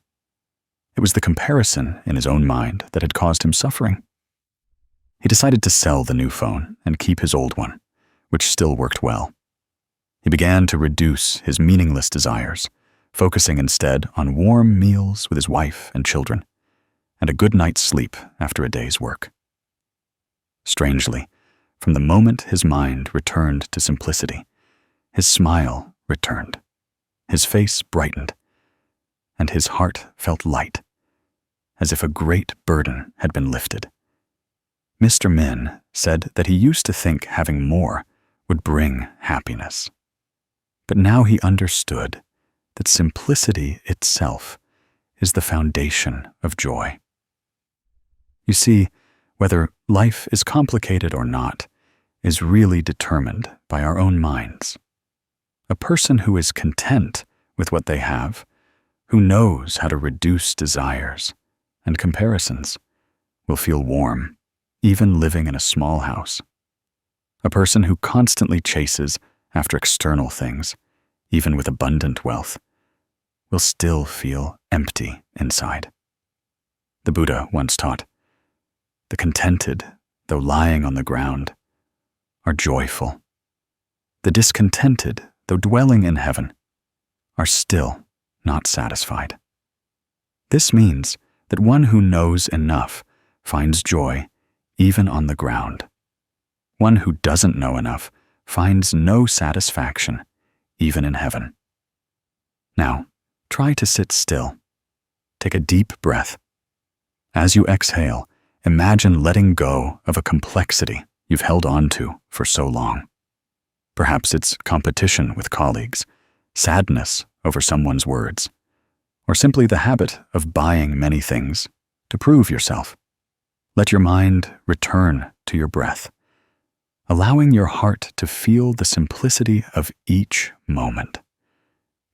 It was the comparison in his own mind that had caused him suffering. He decided to sell the new phone and keep his old one, which still worked well. He began to reduce his meaningless desires, focusing instead on warm meals with his wife and children, and a good night's sleep after a day's work. Strangely, from the moment his mind returned to simplicity, his smile returned, his face brightened, and his heart felt light, as if a great burden had been lifted. Mr. Min said that he used to think having more would bring happiness. But now he understood that simplicity itself is the foundation of joy. You see, whether life is complicated or not is really determined by our own minds. A person who is content with what they have, who knows how to reduce desires and comparisons, will feel warm, even living in a small house. A person who constantly chases after external things, even with abundant wealth, will still feel empty inside. The Buddha once taught, "The contented, though lying on the ground, are joyful. The discontented, though dwelling in heaven, are still not satisfied." This means that one who knows enough finds joy even on the ground. One who doesn't know enough finds no satisfaction even in heaven. Now, try to sit still. Take a deep breath. As you exhale, imagine letting go of a complexity you've held on to for so long. Perhaps it's competition with colleagues, sadness over someone's words, or simply the habit of buying many things to prove yourself. Let your mind return to your breath, allowing your heart to feel the simplicity of each moment.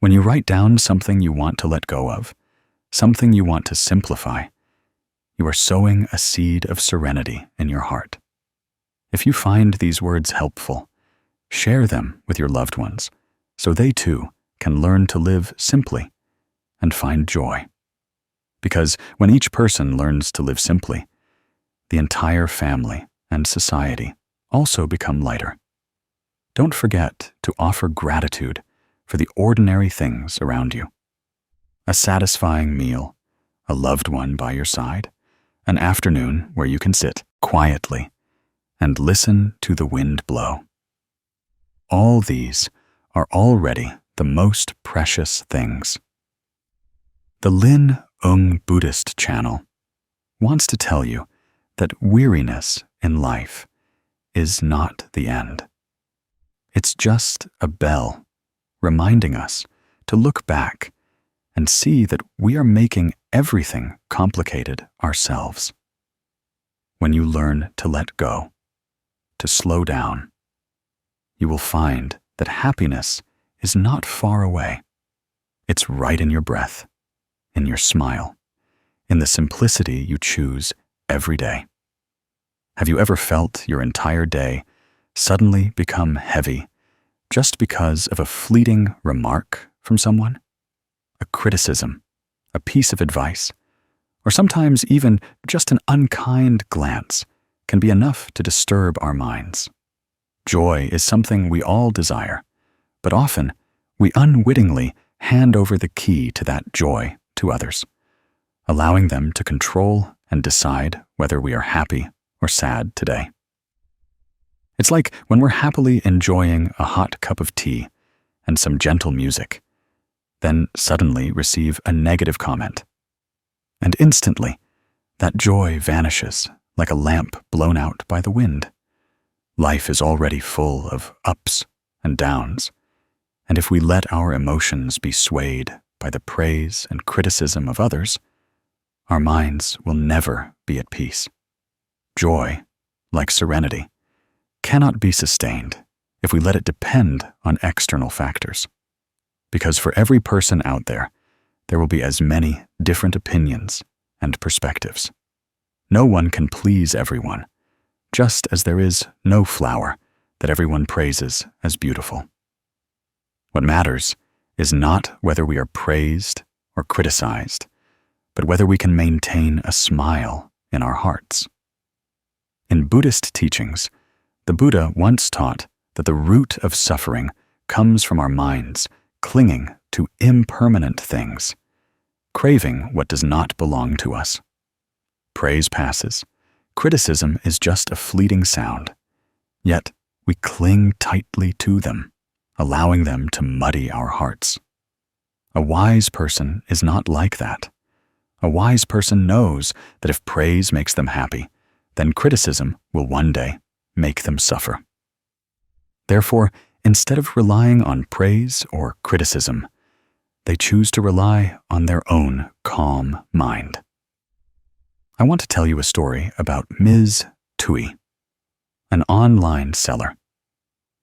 When you write down something you want to let go of, something you want to simplify, you are sowing a seed of serenity in your heart. If you find these words helpful, share them with your loved ones so they too can learn to live simply and find joy. Because when each person learns to live simply, the entire family and society also become lighter. don't forget to offer gratitude for the ordinary things around you. A satisfying meal, a loved one by your side, an afternoon where you can sit quietly and listen to the wind blow. All these are already the most precious things. The Lin Buddhist channel wants to tell you that weariness in life is not the end. It's just a bell reminding us to look back and see that we are making everything complicated ourselves. When you learn to let go, to slow down, you will find that happiness is not far away. It's right in your breath, in your smile, in the simplicity you choose every day. Have you ever felt your entire day suddenly become heavy just because of a fleeting remark from someone? A criticism, a piece of advice, or sometimes even just an unkind glance can be enough to disturb our minds. Joy is something we all desire, but often we unwittingly hand over the key to that joy to others, allowing them to control and decide whether we are happy or sad today. It's like when we're happily enjoying a hot cup of tea and some gentle music, then suddenly receive a negative comment. And instantly, that joy vanishes like a lamp blown out by the wind. Life is already full of ups and downs, and if we let our emotions be swayed by the praise and criticism of others, our minds will never be at peace. Joy, like serenity, cannot be sustained if we let it depend on external factors. Because for every person out there will be as many different opinions and perspectives. No one can please everyone, just as there is no flower that everyone praises as beautiful. What matters is not whether we are praised or criticized, but whether we can maintain a smile in our hearts. In Buddhist teachings, the Buddha once taught that the root of suffering comes from our minds clinging to impermanent things, craving what does not belong to us. Praise passes, criticism is just a fleeting sound, yet we cling tightly to them, allowing them to muddy our hearts. A wise person is not like that. A wise person knows that if praise makes them happy, then criticism will one day make them suffer. Therefore, instead of relying on praise or criticism, they choose to rely on their own calm mind. I want to tell you a story about Ms. Tui, an online seller.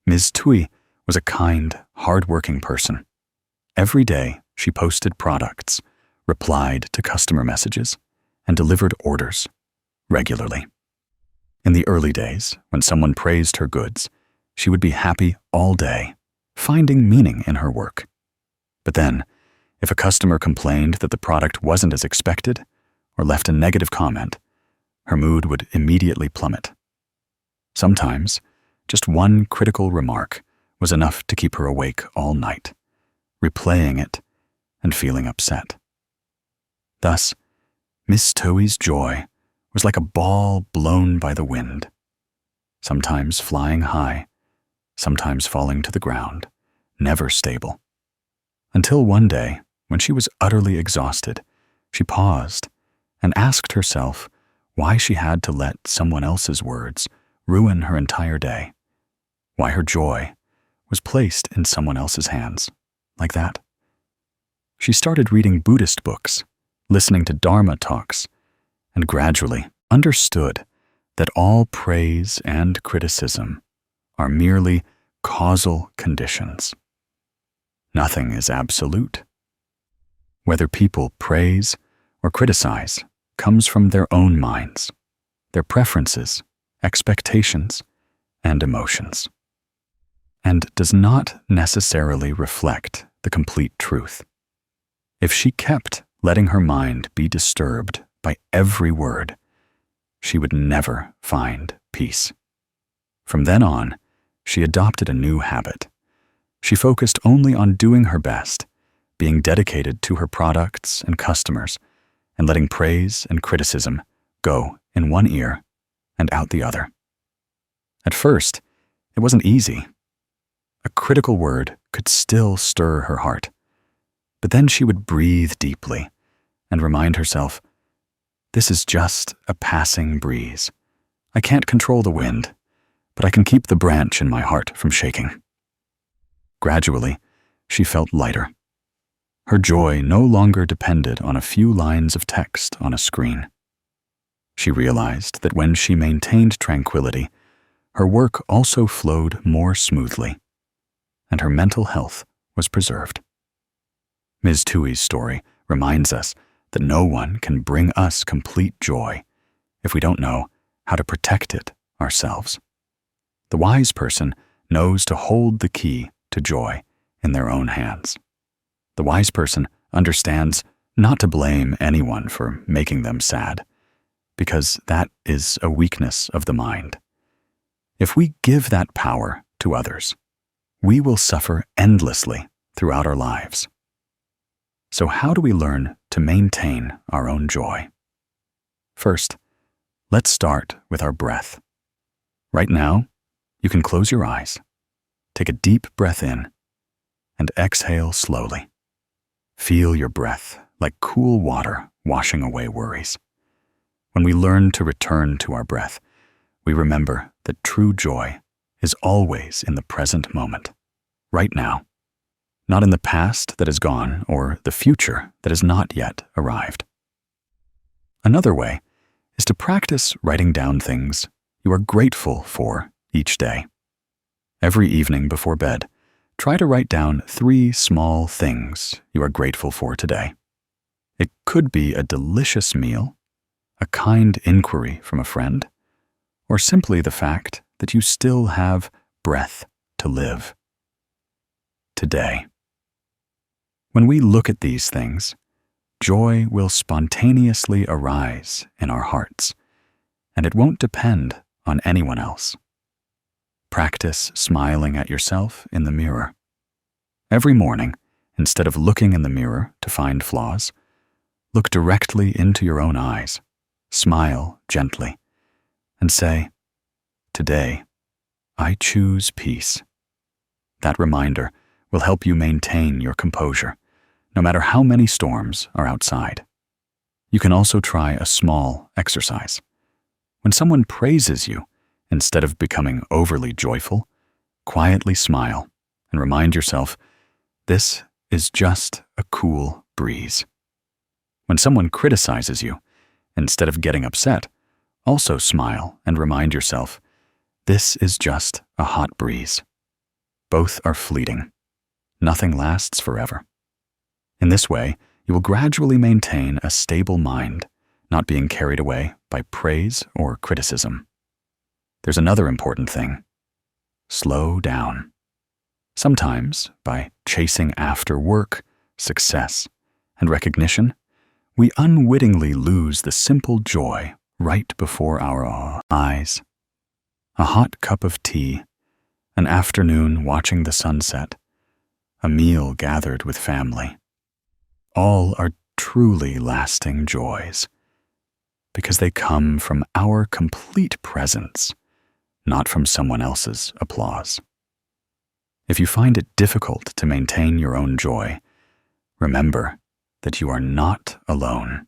Ms. Tui was a kind, hard-working person. Every day, she posted products, replied to customer messages, and delivered orders regularly. In the early days, when someone praised her goods, she would be happy all day, finding meaning in her work. But then, if a customer complained that the product wasn't as expected or left a negative comment, her mood would immediately plummet. Sometimes, just one critical remark was enough to keep her awake all night, replaying it and feeling upset. Thus, Miss Tui's joy was like a ball blown by the wind, sometimes flying high, sometimes falling to the ground, never stable. Until one day, when she was utterly exhausted, she paused and asked herself why she had to let someone else's words ruin her entire day, why her joy was placed in someone else's hands, like that. She started reading Buddhist books, listening to Dharma talks, and gradually understood that all praise and criticism are merely causal conditions. Nothing is absolute. Whether people praise or criticize comes from their own minds, their preferences, expectations, and emotions, and does not necessarily reflect the complete truth. If she kept letting her mind be disturbed by every word, she would never find peace. From then on, she adopted a new habit. She focused only on doing her best, being dedicated to her products and customers, and letting praise and criticism go in one ear and out the other. At first, it wasn't easy. A critical word could still stir her heart. But then she would breathe deeply and remind herself, this is just a passing breeze. I can't control the wind, but I can keep the branch in my heart from shaking. Gradually, she felt lighter. Her joy no longer depended on a few lines of text on a screen. She realized that when she maintained tranquility, her work also flowed more smoothly, and her mental health was preserved. Ms. Tui's story reminds us that no one can bring us complete joy if we don't know how to protect it ourselves. The wise person knows to hold the key to joy in their own hands. The wise person understands not to blame anyone for making them sad, because that is a weakness of the mind. If we give that power to others, we will suffer endlessly throughout our lives. So how do we learn to maintain our own joy? First, let's start with our breath. Right now, you can close your eyes, take a deep breath in, and exhale slowly. Feel your breath like cool water washing away worries. When we learn to return to our breath, we remember that true joy is always in the present moment, right now, not in the past that is gone or the future that has not yet arrived. Another way is to practice writing down things you are grateful for each day. Every evening before bed, try to write down 3 small things you are grateful for today. It could be a delicious meal, a kind inquiry from a friend, or simply the fact that you still have breath to live. Today. When we look at these things, joy will spontaneously arise in our hearts, and it won't depend on anyone else. Practice smiling at yourself in the mirror. Every morning, instead of looking in the mirror to find flaws, look directly into your own eyes, smile gently, and say, "Today, I choose peace." That reminder will help you maintain your composure, no matter how many storms are outside. You can also try a small exercise. When someone praises you, instead of becoming overly joyful, quietly smile and remind yourself, this is just a cool breeze. When someone criticizes you, instead of getting upset, also smile and remind yourself, this is just a hot breeze. Both are fleeting. Nothing lasts forever. In this way, you will gradually maintain a stable mind, not being carried away by praise or criticism. There's another important thing. Slow down. Sometimes, by chasing after work, success, and recognition, we unwittingly lose the simple joy right before our eyes. A hot cup of tea, an afternoon watching the sunset, a meal gathered with family. All are truly lasting joys, because they come from our complete presence, not from someone else's applause. If you find it difficult to maintain your own joy, remember that you are not alone.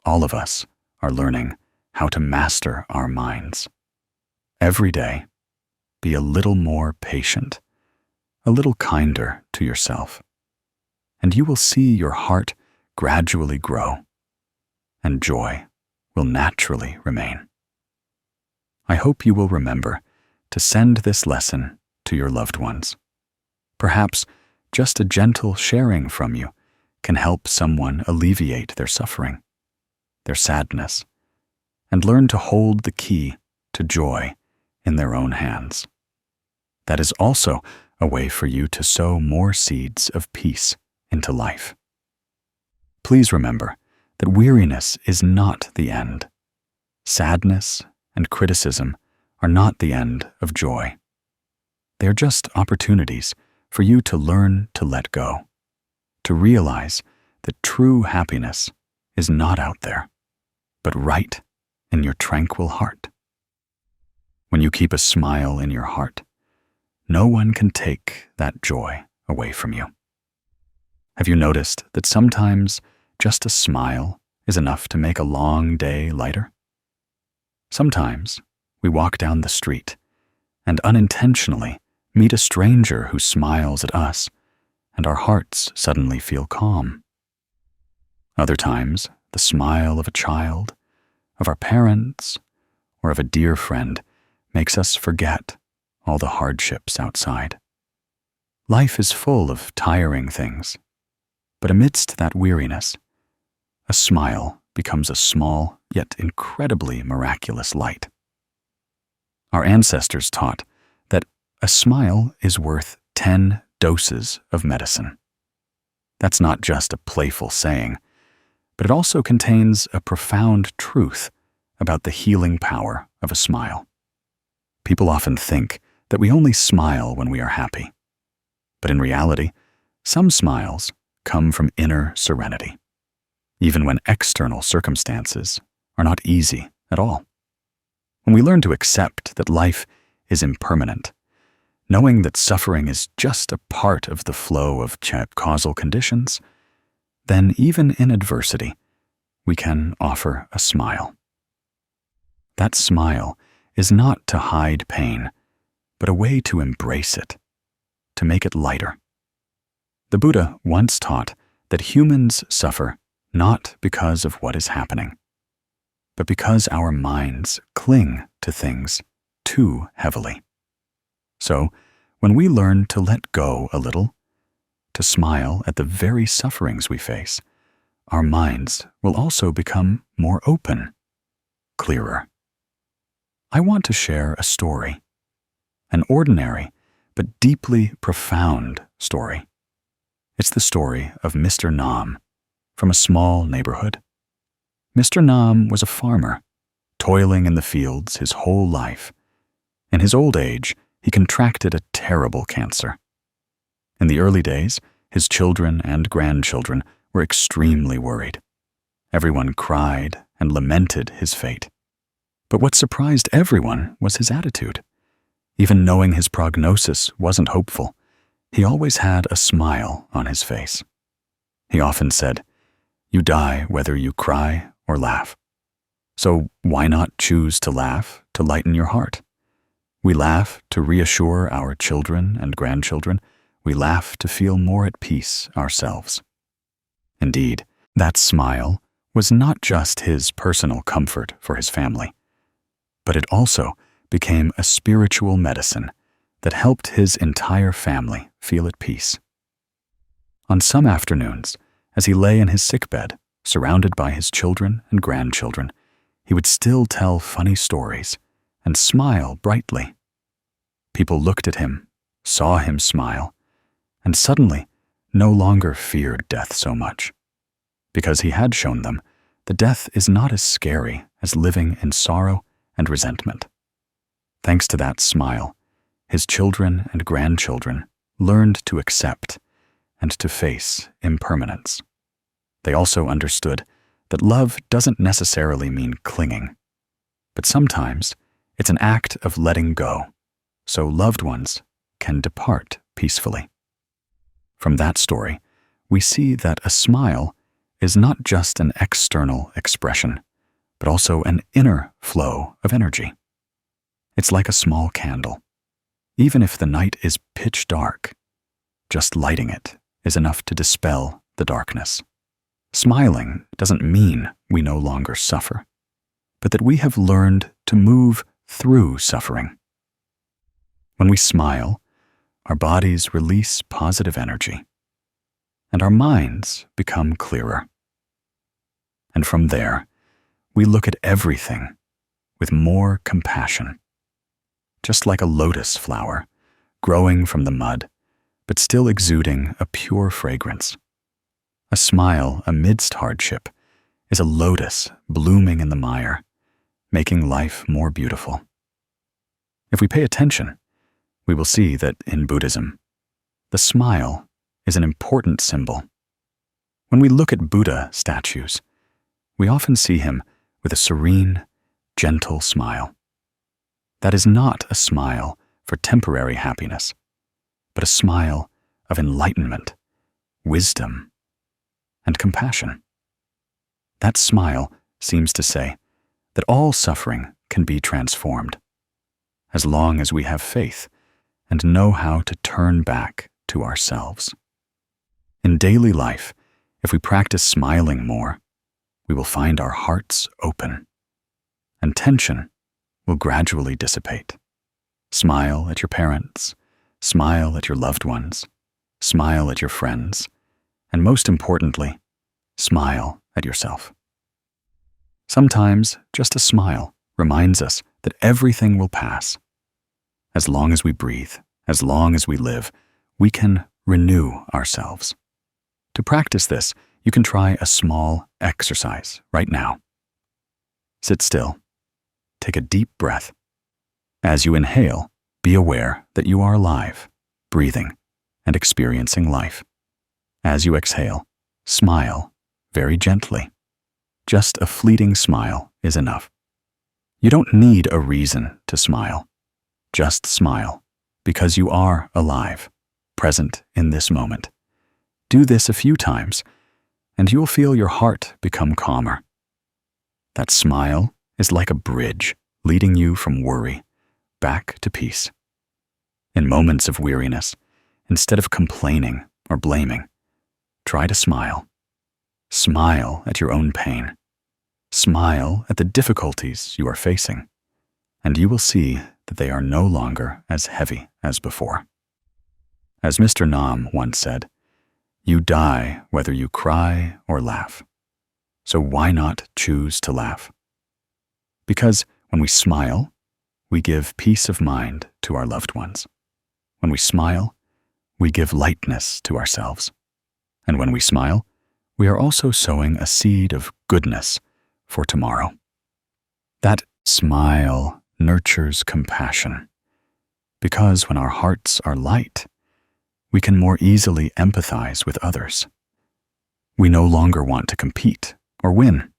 All of us are learning how to master our minds. Every day, be a little more patient, a little kinder to yourself, and you will see your heart gradually grow, and joy will naturally remain. I hope you will remember to send this lesson to your loved ones. Perhaps just a gentle sharing from you can help someone alleviate their suffering, their sadness, and learn to hold the key to joy in their own hands. That is also a way for you to sow more seeds of peace into life. Please remember that weariness is not the end. Sadness and criticism are not the end of joy. They are just opportunities for you to learn to let go, to realize that true happiness is not out there, but right in your tranquil heart. When you keep a smile in your heart, no one can take that joy away from you. Have you noticed that sometimes just a smile is enough to make a long day lighter? Sometimes we walk down the street and unintentionally meet a stranger who smiles at us, and our hearts suddenly feel calm. Other times, the smile of a child, of our parents, or of a dear friend makes us forget all the hardships outside. Life is full of tiring things, but amidst that weariness, a smile becomes a small yet incredibly miraculous light. Our ancestors taught that a smile is worth 10 doses of medicine. That's not just a playful saying, but it also contains a profound truth about the healing power of a smile. People often think that we only smile when we are happy. But in reality, some smiles come from inner serenity, even when external circumstances are not easy at all. When we learn to accept that life is impermanent, knowing that suffering is just a part of the flow of causal conditions, then even in adversity, we can offer a smile. That smile is not to hide pain, but a way to embrace it, to make it lighter. The Buddha once taught that humans suffer not because of what is happening, but because our minds cling to things too heavily. So, when we learn to let go a little, to smile at the very sufferings we face, our minds will also become more open, clearer. I want to share a story, an ordinary but deeply profound story. It's the story of Mr. Nam from a small neighborhood. Mr. Nam was a farmer, toiling in the fields his whole life. In his old age, he contracted a terrible cancer. In the early days, his children and grandchildren were extremely worried. Everyone cried and lamented his fate. But what surprised everyone was his attitude. Even knowing his prognosis wasn't hopeful, he always had a smile on his face. He often said, "You die whether you cry or laugh. So why not choose to laugh to lighten your heart? We laugh to reassure our children and grandchildren. We laugh to feel more at peace ourselves." Indeed, that smile was not just his personal comfort for his family, but it also became a spiritual medicine that helped his entire family feel at peace. On some afternoons, as he lay in his sickbed, surrounded by his children and grandchildren, he would still tell funny stories and smile brightly. People looked at him, saw him smile, and suddenly no longer feared death so much, because he had shown them that death is not as scary as living in sorrow and resentment. Thanks to that smile, his children and grandchildren learned to accept and to face impermanence. They also understood that love doesn't necessarily mean clinging, but sometimes it's an act of letting go, so loved ones can depart peacefully. From that story, we see that a smile is not just an external expression, but also an inner flow of energy. It's like a small candle. Even if the night is pitch dark, just lighting it is enough to dispel the darkness. Smiling doesn't mean we no longer suffer, but that we have learned to move through suffering. When we smile, our bodies release positive energy, and our minds become clearer. And from there, we look at everything with more compassion. Just like a lotus flower, growing from the mud, but still exuding a pure fragrance. A smile amidst hardship is a lotus blooming in the mire, making life more beautiful. If we pay attention, we will see that in Buddhism, the smile is an important symbol. When we look at Buddha statues, we often see him with a serene, gentle smile. That is not a smile for temporary happiness, but a smile of enlightenment, wisdom, and compassion. That smile seems to say that all suffering can be transformed, as long as we have faith and know how to turn back to ourselves. In daily life, if we practice smiling more, we will find our hearts open, and tension will gradually dissipate. Smile at your parents, smile at your loved ones, smile at your friends, and most importantly, smile at yourself. Sometimes just a smile reminds us that everything will pass. As long as we breathe, as long as we live, we can renew ourselves. To practice this, you can try a small exercise right now. Sit still. Take a deep breath. As you inhale, be aware that you are alive, breathing, and experiencing life. As you exhale, smile very gently. Just a fleeting smile is enough. You don't need a reason to smile. Just smile, because you are alive, present in this moment. Do this a few times, and you will feel your heart become calmer. That smile is like a bridge leading you from worry back to peace. In moments of weariness, instead of complaining or blaming, try to smile. Smile at your own pain. Smile at the difficulties you are facing, and you will see that they are no longer as heavy as before. As Mr. Nam once said, "You die whether you cry or laugh. So why not choose to laugh?" Because when we smile, we give peace of mind to our loved ones. When we smile, we give lightness to ourselves. And when we smile, we are also sowing a seed of goodness for tomorrow. That smile nurtures compassion, because when our hearts are light, we can more easily empathize with others. We no longer want to compete or win.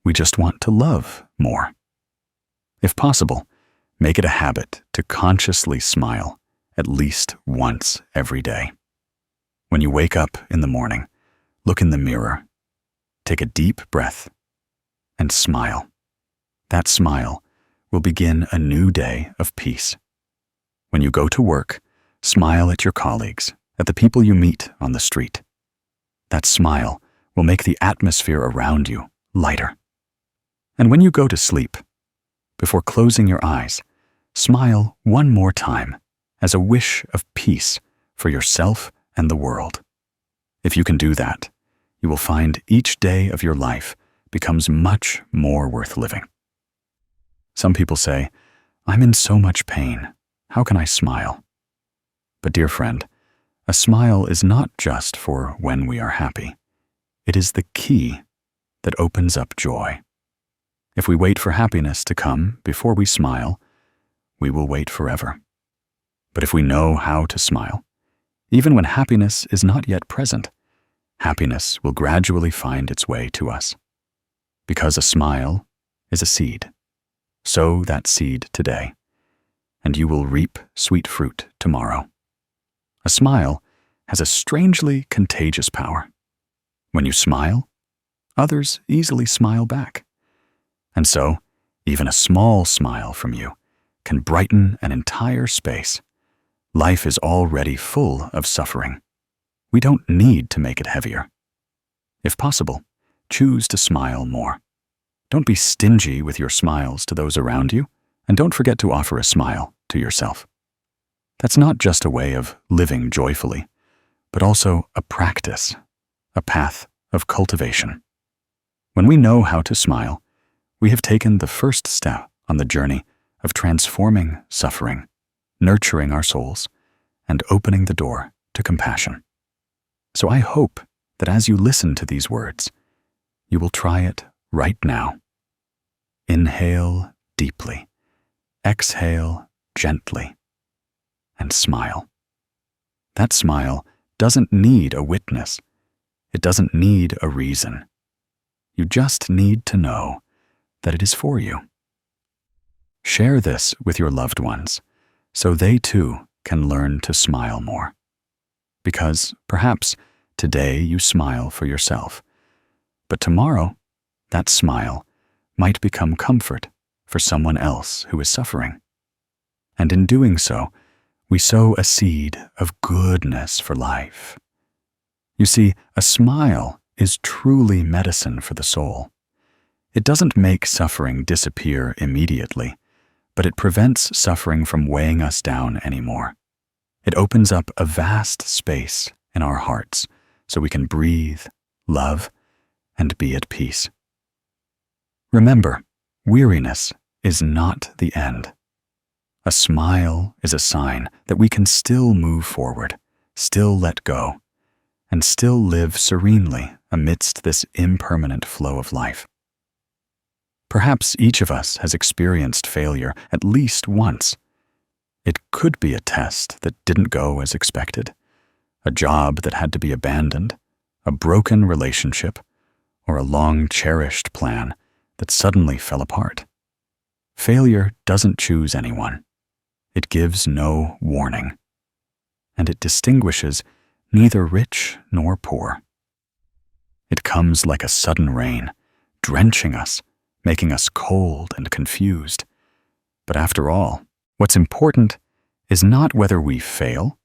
We just want to love more. If possible, make it a habit to consciously smile at least once every day. When you wake up in the morning, look in the mirror, take a deep breath, and smile. That smile will begin a new day of peace. When you go to work, smile at your colleagues, at the people you meet on the street. That smile will make the atmosphere around you lighter. And when you go to sleep, before closing your eyes, smile one more time as a wish of peace for yourself and the world. If you can do that, you will find each day of your life becomes much more worth living. Some people say, "I'm in so much pain. How can I smile?" But dear friend, a smile is not just for when we are happy. It is the key that opens up joy. If we wait for happiness to come before we smile, we will wait forever. But if we know how to smile, even when happiness is not yet present, happiness will gradually find its way to us. Because a smile is a seed. Sow that seed today, and you will reap sweet fruit tomorrow. A smile has a strangely contagious power. When you smile, others easily smile back. And so, even a small smile from you can brighten an entire space. Life is already full of suffering. We don't need to make it heavier. If possible, choose to smile more. Don't be stingy with your smiles to those around you, and don't forget to offer a smile to yourself. That's not just a way of living joyfully, but also a practice, a path of cultivation. When we know how to smile, we have taken the first step on the journey of transforming suffering, nurturing our souls, and opening the door to compassion. So I hope that as you listen to these words, you will try it right now. Inhale deeply. Exhale gently. and smile. That smile doesn't need a witness. It doesn't need a reason. You just need to know that it is for you. Share this with your loved ones so they too can learn to smile more. Because perhaps today you smile for yourself, but tomorrow that smile might become comfort for someone else who is suffering. And in doing so, we sow a seed of goodness for life. You see, a smile is truly medicine for the soul. It doesn't make suffering disappear immediately, but it prevents suffering from weighing us down anymore. It opens up a vast space in our hearts so we can breathe, love, and be at peace. Remember, weariness is not the end. A smile is a sign that we can still move forward, still let go, and still live serenely amidst this impermanent flow of life. Perhaps each of us has experienced failure at least once. It could be a test that didn't go as expected, a job that had to be abandoned, a broken relationship, or a long-cherished plan that suddenly fell apart. Failure doesn't choose anyone. It gives no warning. And it distinguishes neither rich nor poor. It comes like a sudden rain, drenching us, making us cold and confused. But after all, what's important is not whether we fail,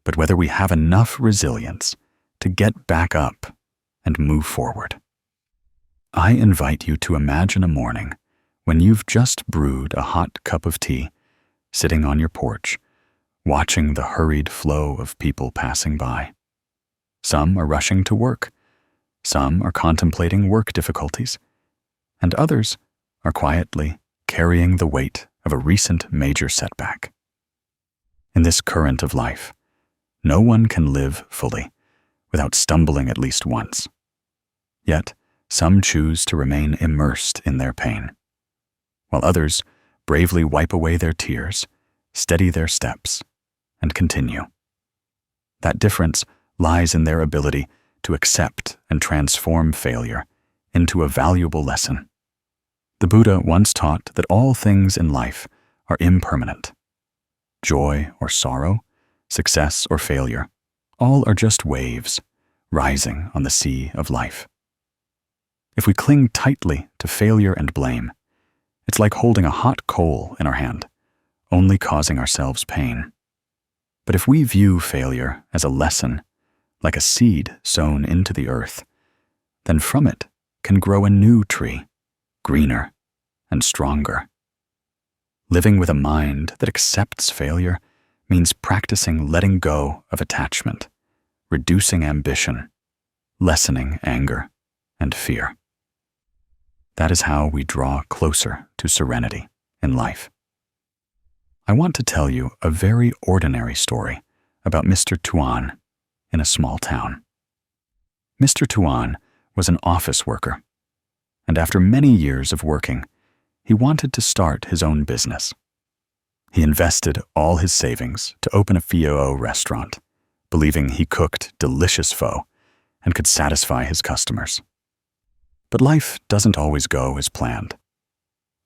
but whether we have enough resilience to get back up and move forward. I invite you to imagine a morning when you've just brewed a hot cup of tea, sitting on your porch, watching the hurried flow of people passing by. Some are rushing to work, some are contemplating work difficulties, and others are quietly carrying the weight of a recent major setback. In this current of life, no one can live fully without stumbling at least once. Yet, some choose to remain immersed in their pain, while others bravely wipe away their tears, steady their steps, and continue. That difference lies in their ability to accept and transform failure into a valuable lesson. The Buddha once taught that all things in life are impermanent. Joy or sorrow, success or failure, all are just waves rising on the sea of life. If we cling tightly to failure and blame, it's like holding a hot coal in our hand, only causing ourselves pain. But if we view failure as a lesson, like a seed sown into the earth, then from it can grow a new tree, greener and stronger. Living with a mind that accepts failure means practicing letting go of attachment, reducing ambition, lessening anger and fear. That is how we draw closer to serenity in life. I want to tell you a very ordinary story about Mr. Tuan in a small town. Mr. Tuan was an office worker, and after many years of working, he wanted to start his own business. He invested all his savings to open a pho restaurant, believing he cooked delicious pho and could satisfy his customers. But life doesn't always go as planned.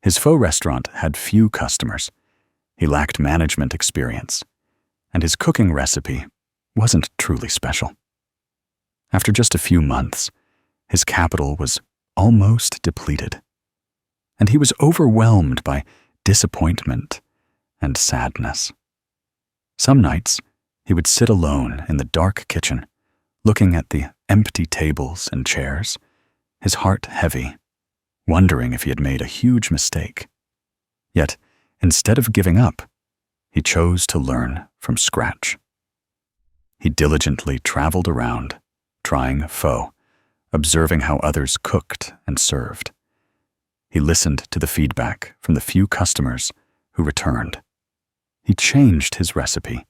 His pho restaurant had few customers, he lacked management experience, and his cooking recipe wasn't truly special. After just a few months, his capital was almost depleted, and he was overwhelmed by disappointment and sadness. Some nights, he would sit alone in the dark kitchen, looking at the empty tables and chairs, his heart heavy, wondering if he had made a huge mistake. Yet, instead of giving up, he chose to learn from scratch. He diligently traveled around, trying pho, observing how others cooked and served. He listened to the feedback from the few customers who returned. He changed his recipe,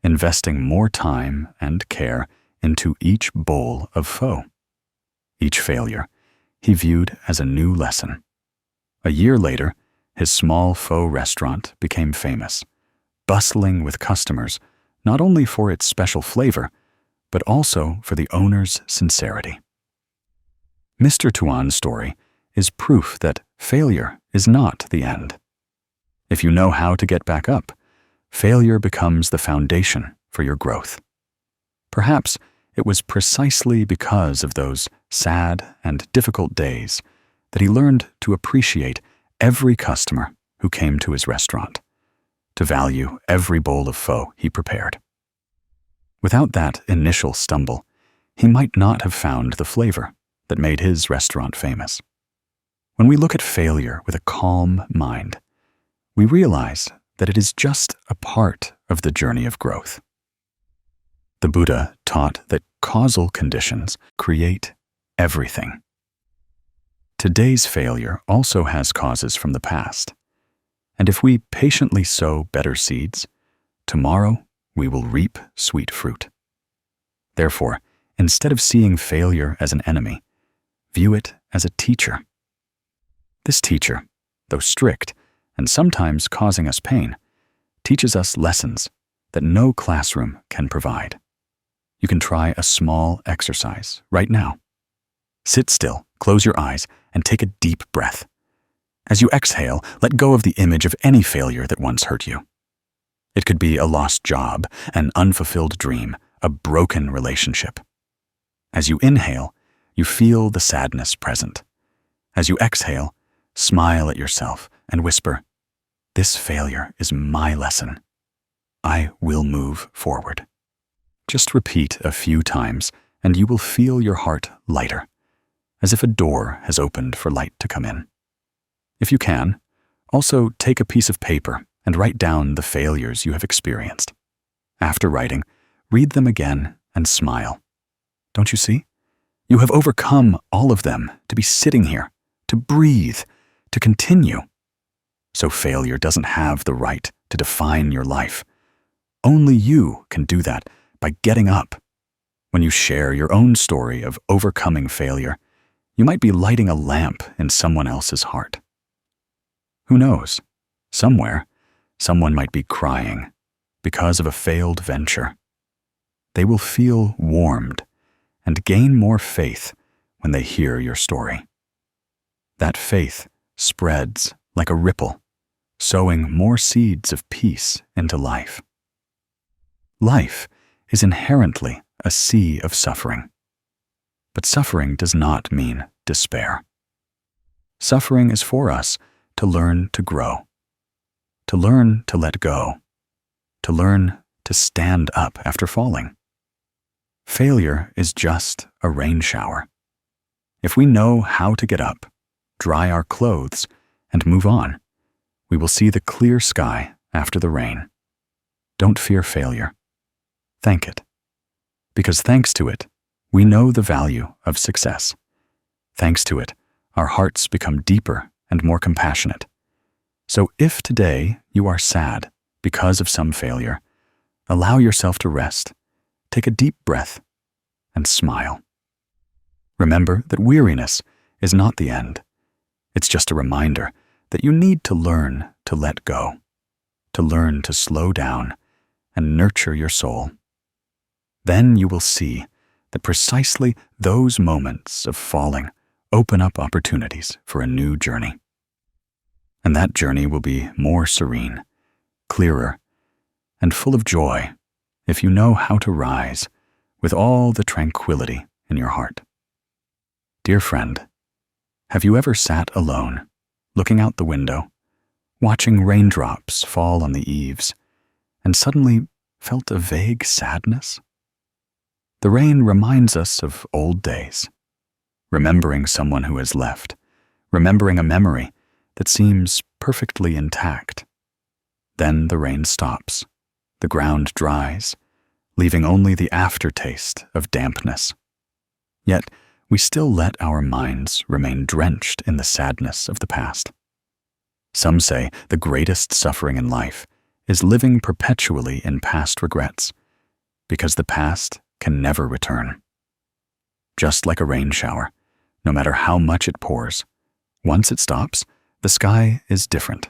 investing more time and care into each bowl of pho. Each failure he viewed as a new lesson. A year later, his small pho restaurant became famous, bustling with customers, not only for its special flavor, but also for the owner's sincerity. Mr. Tuan's story is proof that failure is not the end. If you know how to get back up, failure becomes the foundation for your growth. Perhaps it was precisely because of those sad and difficult days that he learned to appreciate every customer who came to his restaurant, to value every bowl of pho he prepared. Without that initial stumble, he might not have found the flavor that made his restaurant famous. When we look at failure with a calm mind, we realize that it is just a part of the journey of growth. The Buddha taught that causal conditions create everything. Today's failure also has causes from the past, and if we patiently sow better seeds, tomorrow we will reap sweet fruit. Therefore, instead of seeing failure as an enemy, view it as a teacher. This teacher, though strict and sometimes causing us pain, teaches us lessons that no classroom can provide. You can try a small exercise right now. Sit still, close your eyes, and take a deep breath. As you exhale, let go of the image of any failure that once hurt you. It could be a lost job, an unfulfilled dream, a broken relationship. As you inhale, you feel the sadness present. As you exhale, smile at yourself and whisper, "This failure is my lesson. I will move forward." Just repeat a few times, and you will feel your heart lighter, as if a door has opened for light to come in. If you can, also take a piece of paper and write down the failures you have experienced. After writing, read them again and smile. Don't you see? You have overcome all of them to be sitting here, to breathe, to continue. So failure doesn't have the right to define your life. Only you can do that by getting up. When you share your own story of overcoming failure, you might be lighting a lamp in someone else's heart. Who knows? Somewhere, someone might be crying because of a failed venture. They will feel warmed and gain more faith when they hear your story. That faith spreads like a ripple, sowing more seeds of peace into life. Life is inherently a sea of suffering. But suffering does not mean despair. Suffering is for us to learn to grow, to learn to let go, to learn to stand up after falling. Failure is just a rain shower. If we know how to get up, dry our clothes, and move on, we will see the clear sky after the rain. Don't fear failure. Thank it. Because thanks to it, we know the value of success. Thanks to it, our hearts become deeper and more compassionate. So if today you are sad because of some failure, allow yourself to rest, take a deep breath, and smile. Remember that weariness is not the end. It's just a reminder that you need to learn to let go, to learn to slow down and nurture your soul. Then you will see that precisely those moments of falling open up opportunities for a new journey. And that journey will be more serene, clearer, and full of joy if you know how to rise with all the tranquility in your heart. Dear friend, have you ever sat alone, looking out the window, watching raindrops fall on the eaves, and suddenly felt a vague sadness? The rain reminds us of old days, remembering someone who has left, remembering a memory that seems perfectly intact. Then the rain stops, the ground dries, leaving only the aftertaste of dampness. Yet we still let our minds remain drenched in the sadness of the past. Some say the greatest suffering in life is living perpetually in past regrets, because the past can never return. Just like a rain shower, no matter how much it pours, once it stops, the sky is different.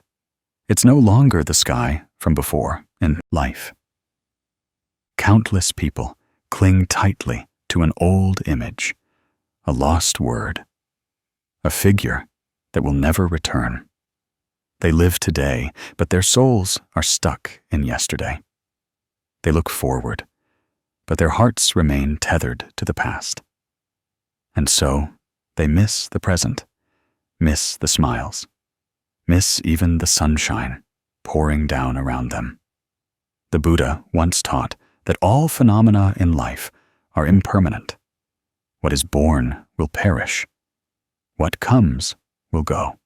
It's no longer the sky from before in life. Countless people cling tightly to an old image, a lost word, a figure that will never return. They live today, but their souls are stuck in yesterday. They look forward, but their hearts remain tethered to the past. And so they miss the present, miss the smiles, miss even the sunshine pouring down around them. The Buddha once taught that all phenomena in life are impermanent. What is born will perish. What comes will go.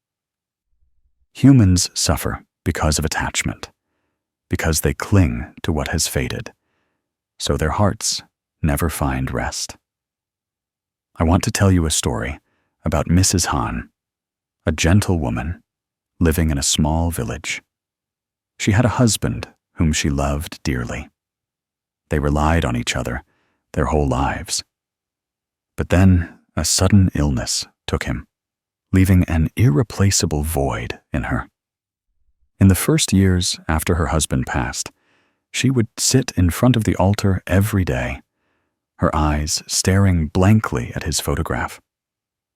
Humans suffer because of attachment, because they cling to what has faded, so their hearts never find rest. I want to tell you a story about Mrs. Han, a gentle woman living in a small village. She had a husband whom she loved dearly. They relied on each other their whole lives. But then a sudden illness took him, leaving an irreplaceable void in her. In the first years after her husband passed, she would sit in front of the altar every day, her eyes staring blankly at his photograph.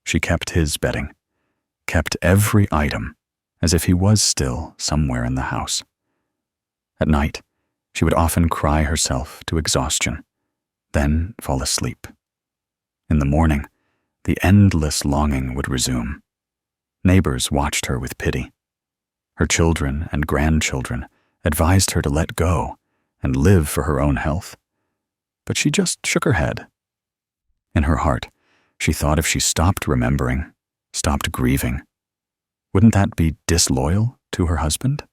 She kept his bedding, kept every item as if he was still somewhere in the house. At night, she would often cry herself to exhaustion, then fall asleep. In the morning, the endless longing would resume. Neighbors watched her with pity. Her children and grandchildren advised her to let go and live for her own health. But she just shook her head. In her heart, she thought if she stopped remembering, stopped grieving, wouldn't that be disloyal to her husband?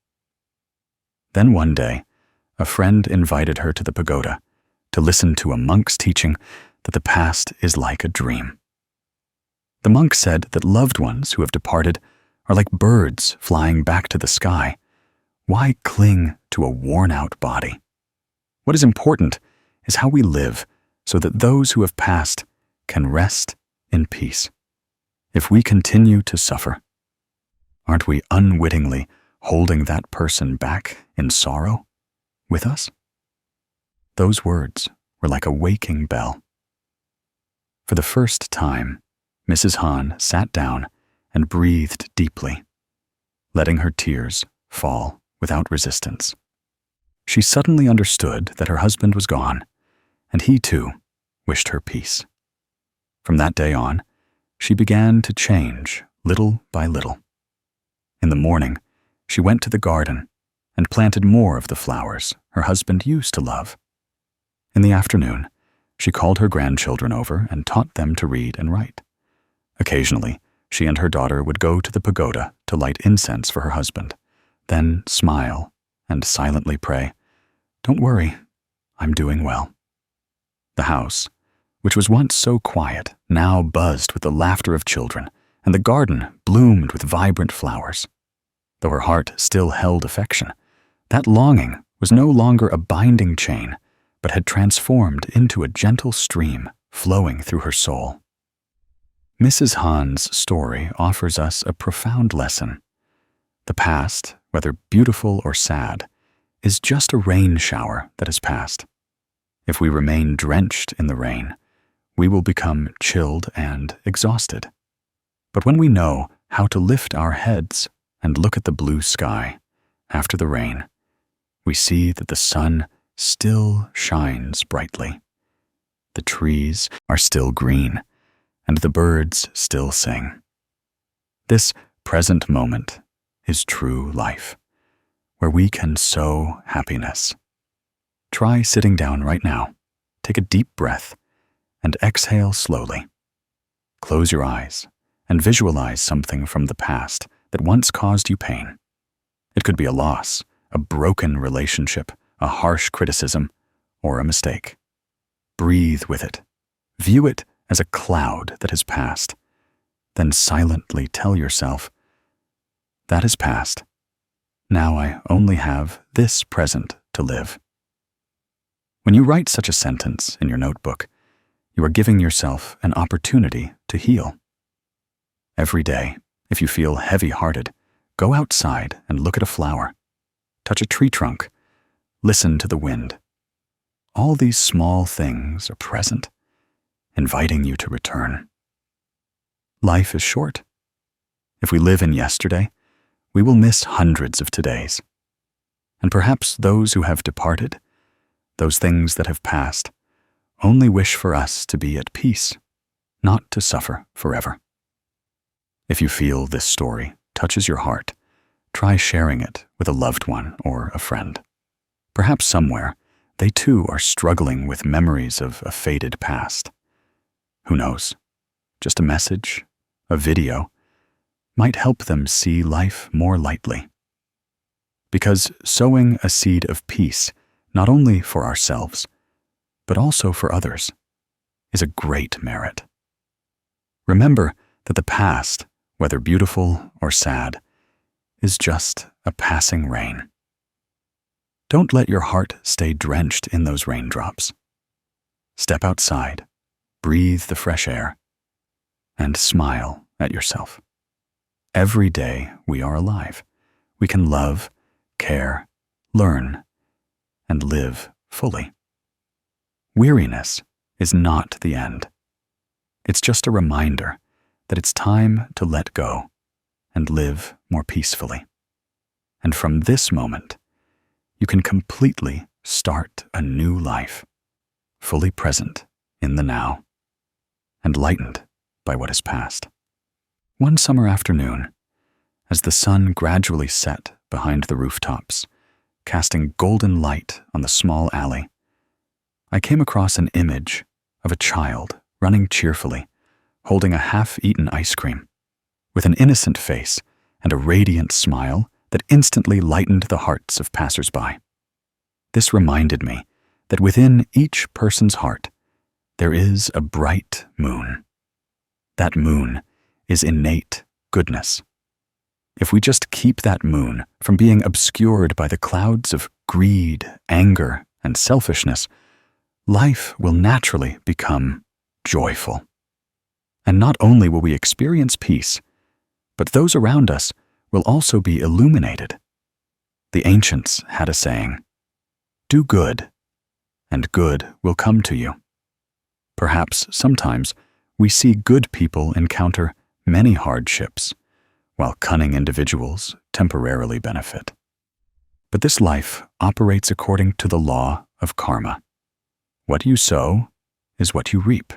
Then one day, a friend invited her to the pagoda to listen to a monk's teaching that the past is like a dream. The monk said that loved ones who have departed are like birds flying back to the sky. Why cling to a worn-out body? What is important is how we live so that those who have passed can rest in peace. If we continue to suffer, aren't we unwittingly holding that person back in sorrow with us? Those words were like a waking bell. For the first time, Mrs. Han sat down and breathed deeply, letting her tears fall without resistance. She suddenly understood that her husband was gone, and he too wished her peace. From that day on, she began to change little by little. In the morning, she went to the garden and planted more of the flowers her husband used to love. In the afternoon, she called her grandchildren over and taught them to read and write. Occasionally, she and her daughter would go to the pagoda to light incense for her husband, then smile and silently pray, "Don't worry, I'm doing well." The house, which was once so quiet, now buzzed with the laughter of children, and the garden bloomed with vibrant flowers. Though her heart still held affection, that longing was no longer a binding chain, but had transformed into a gentle stream flowing through her soul. Mrs. Han's story offers us a profound lesson. The past, whether beautiful or sad, is just a rain shower that has passed. If we remain drenched in the rain, we will become chilled and exhausted. But when we know how to lift our heads and look at the blue sky after the rain, we see that the sun still shines brightly. The trees are still green, and the birds still sing. This present moment is true life, where we can sow happiness. Try sitting down right now, take a deep breath, and exhale slowly. Close your eyes and visualize something from the past that once caused you pain. It could be a loss, a broken relationship, a harsh criticism, or a mistake. Breathe with it. View it as a cloud that has passed. Then silently tell yourself, "That is past. Now I only have this present to live." When you write such a sentence in your notebook, you are giving yourself an opportunity to heal. Every day, if you feel heavy-hearted, go outside and look at a flower. touch a tree trunk, listen to the wind. All these small things are present, inviting you to return. Life is short. If we live in yesterday, we will miss hundreds of todays. And perhaps those who have departed, those things that have passed, only wish for us to be at peace, not to suffer forever. If you feel this story touches your heart, try sharing it with a loved one or a friend. Perhaps somewhere, they too are struggling with memories of a faded past. Who knows? Just a message, a video, might help them see life more lightly. Because sowing a seed of peace, not only for ourselves, but also for others, is a great merit. Remember that the past, whether beautiful or sad, is just a passing rain. Don't let your heart stay drenched in those raindrops. Step outside, breathe the fresh air, and smile at yourself. Every day we are alive. We can love, care, learn, and live fully. Weariness is not the end. It's just a reminder that it's time to let go and live more peacefully. And from this moment, you can completely start a new life, fully present in the now, and lightened by what is past. One summer afternoon, as the sun gradually set behind the rooftops, casting golden light on the small alley, I came across an image of a child running cheerfully, holding a half-eaten ice cream, with an innocent face and a radiant smile that instantly lightened the hearts of passers-by. This reminded me that within each person's heart, there is a bright moon. That moon is innate goodness. If we just keep that moon from being obscured by the clouds of greed, anger, and selfishness, life will naturally become joyful. And not only will we experience peace, but those around us will also be illuminated. The ancients had a saying, "Do good, and good will come to you." Perhaps sometimes we see good people encounter many hardships, while cunning individuals temporarily benefit. But this life operates according to the law of karma. What you sow is what you reap.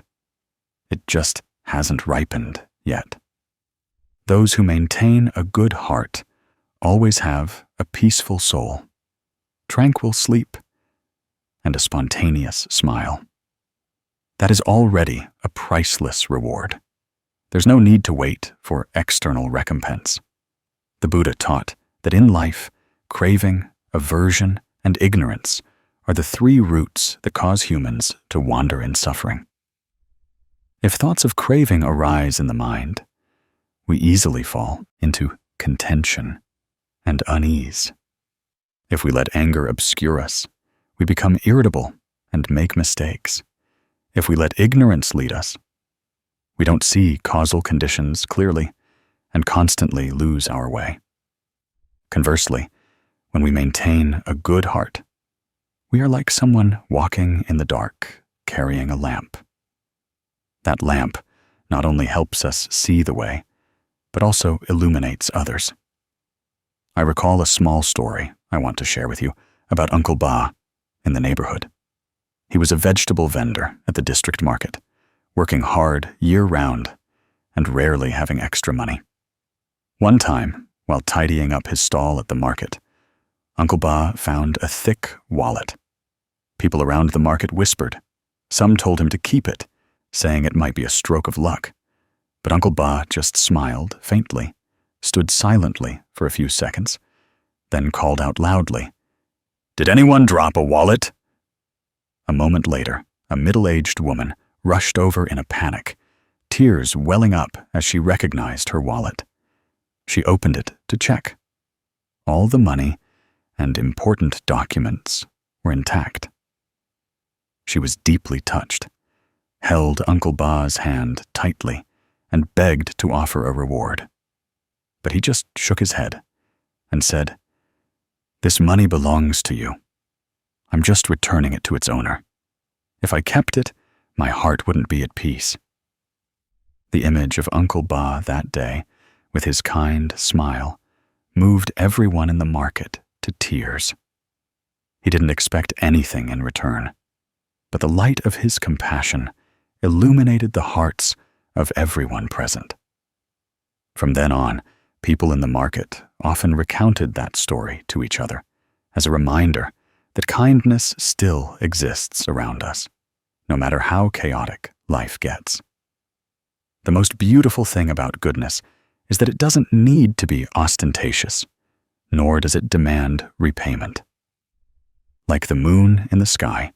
It just hasn't ripened yet. Those who maintain a good heart always have a peaceful soul, tranquil sleep, and a spontaneous smile. That is already a priceless reward. There's no need to wait for external recompense. The Buddha taught that in life, craving, aversion, and ignorance are the three roots that cause humans to wander in suffering. If thoughts of craving arise in the mind, we easily fall into contention and unease. If we let anger obscure us, we become irritable and make mistakes. If we let ignorance lead us, we don't see causal conditions clearly and constantly lose our way. Conversely, when we maintain a good heart, we are like someone walking in the dark, carrying a lamp. That lamp not only helps us see the way, but also illuminates others. I recall a small story I want to share with you about Uncle Ba in the neighborhood. He was a vegetable vendor at the district market, working hard year-round and rarely having extra money. One time, while tidying up his stall at the market, Uncle Ba found a thick wallet. People around the market whispered. Some told him to keep it, saying it might be a stroke of luck. But Uncle Ba just smiled faintly, stood silently for a few seconds, then called out loudly, "Did anyone drop a wallet?" A moment later, a middle-aged woman rushed over in a panic, tears welling up as she recognized her wallet. She opened it to check. All the money and important documents were intact. She was deeply touched, held Uncle Ba's hand tightly, and begged to offer a reward. But he just shook his head and said, This money belongs to you. I'm just returning it to its owner. If I kept it, my heart wouldn't be at peace. The image of Uncle Ba that day, with his kind smile, moved everyone in the market to tears. He didn't expect anything in return, but the light of his compassion illuminated the hearts of everyone present. From then on, people in the market often recounted that story to each other as a reminder that kindness still exists around us, no matter how chaotic life gets. The most beautiful thing about goodness is that it doesn't need to be ostentatious, nor does it demand repayment. Like the moon in the sky,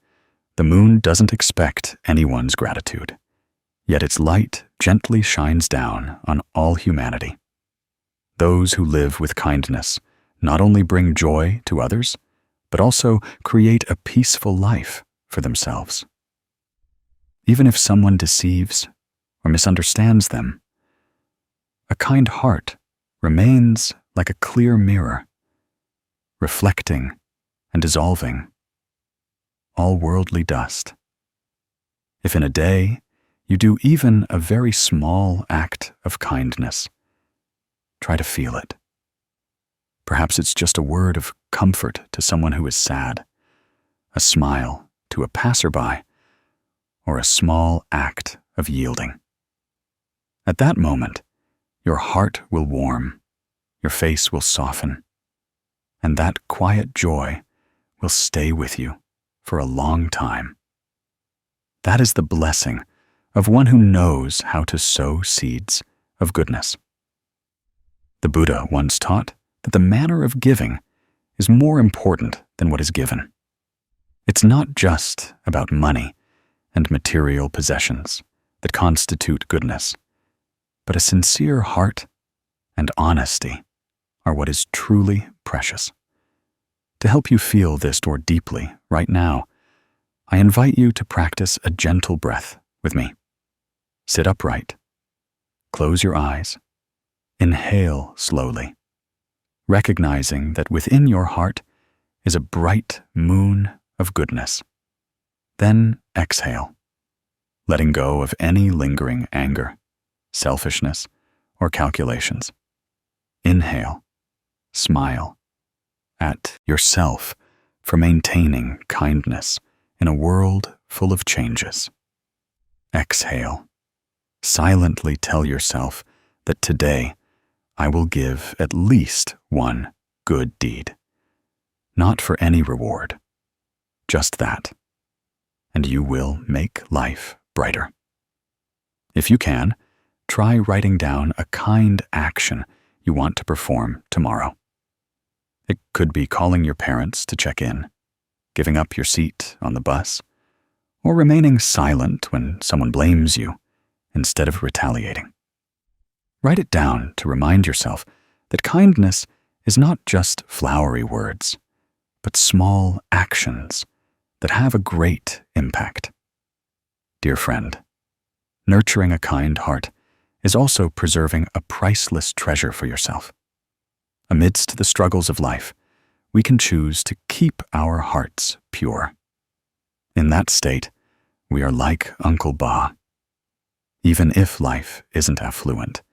the moon doesn't expect anyone's gratitude, yet its light gently shines down on all humanity. Those who live with kindness not only bring joy to others, but also create a peaceful life for themselves. Even if someone deceives or misunderstands them, a kind heart remains like a clear mirror, reflecting and dissolving all worldly dust. If in a day you do even a very small act of kindness, try to feel it. Perhaps it's just a word of comfort to someone who is sad, a smile to a passerby, or a small act of yielding. At that moment, your heart will warm, your face will soften, and that quiet joy will stay with you for a long time. That is the blessing of one who knows how to sow seeds of goodness. The Buddha once taught that the manner of giving is more important than what is given. It's not just about money and material possessions that constitute goodness, but a sincere heart and honesty are what is truly precious. To help you feel this more deeply right now, I invite you to practice a gentle breath with me. Sit upright, close your eyes, inhale slowly, recognizing that within your heart is a bright moon of goodness. Then exhale, letting go of any lingering anger, selfishness, or calculations. Inhale, smile at yourself for maintaining kindness in a world full of changes. Exhale, silently tell yourself that today I will give at least one good deed. Not for any reward, just that, and you will make life brighter. If you can, try writing down a kind action you want to perform tomorrow. It could be calling your parents to check in, giving up your seat on the bus, or remaining silent when someone blames you instead of retaliating. Write it down to remind yourself that kindness is not just flowery words, but small actions that have a great impact. Dear friend, nurturing a kind heart is also preserving a priceless treasure for yourself. Amidst the struggles of life, we can choose to keep our hearts pure. In that state, we are like Uncle Ba. Even if life isn't affluent,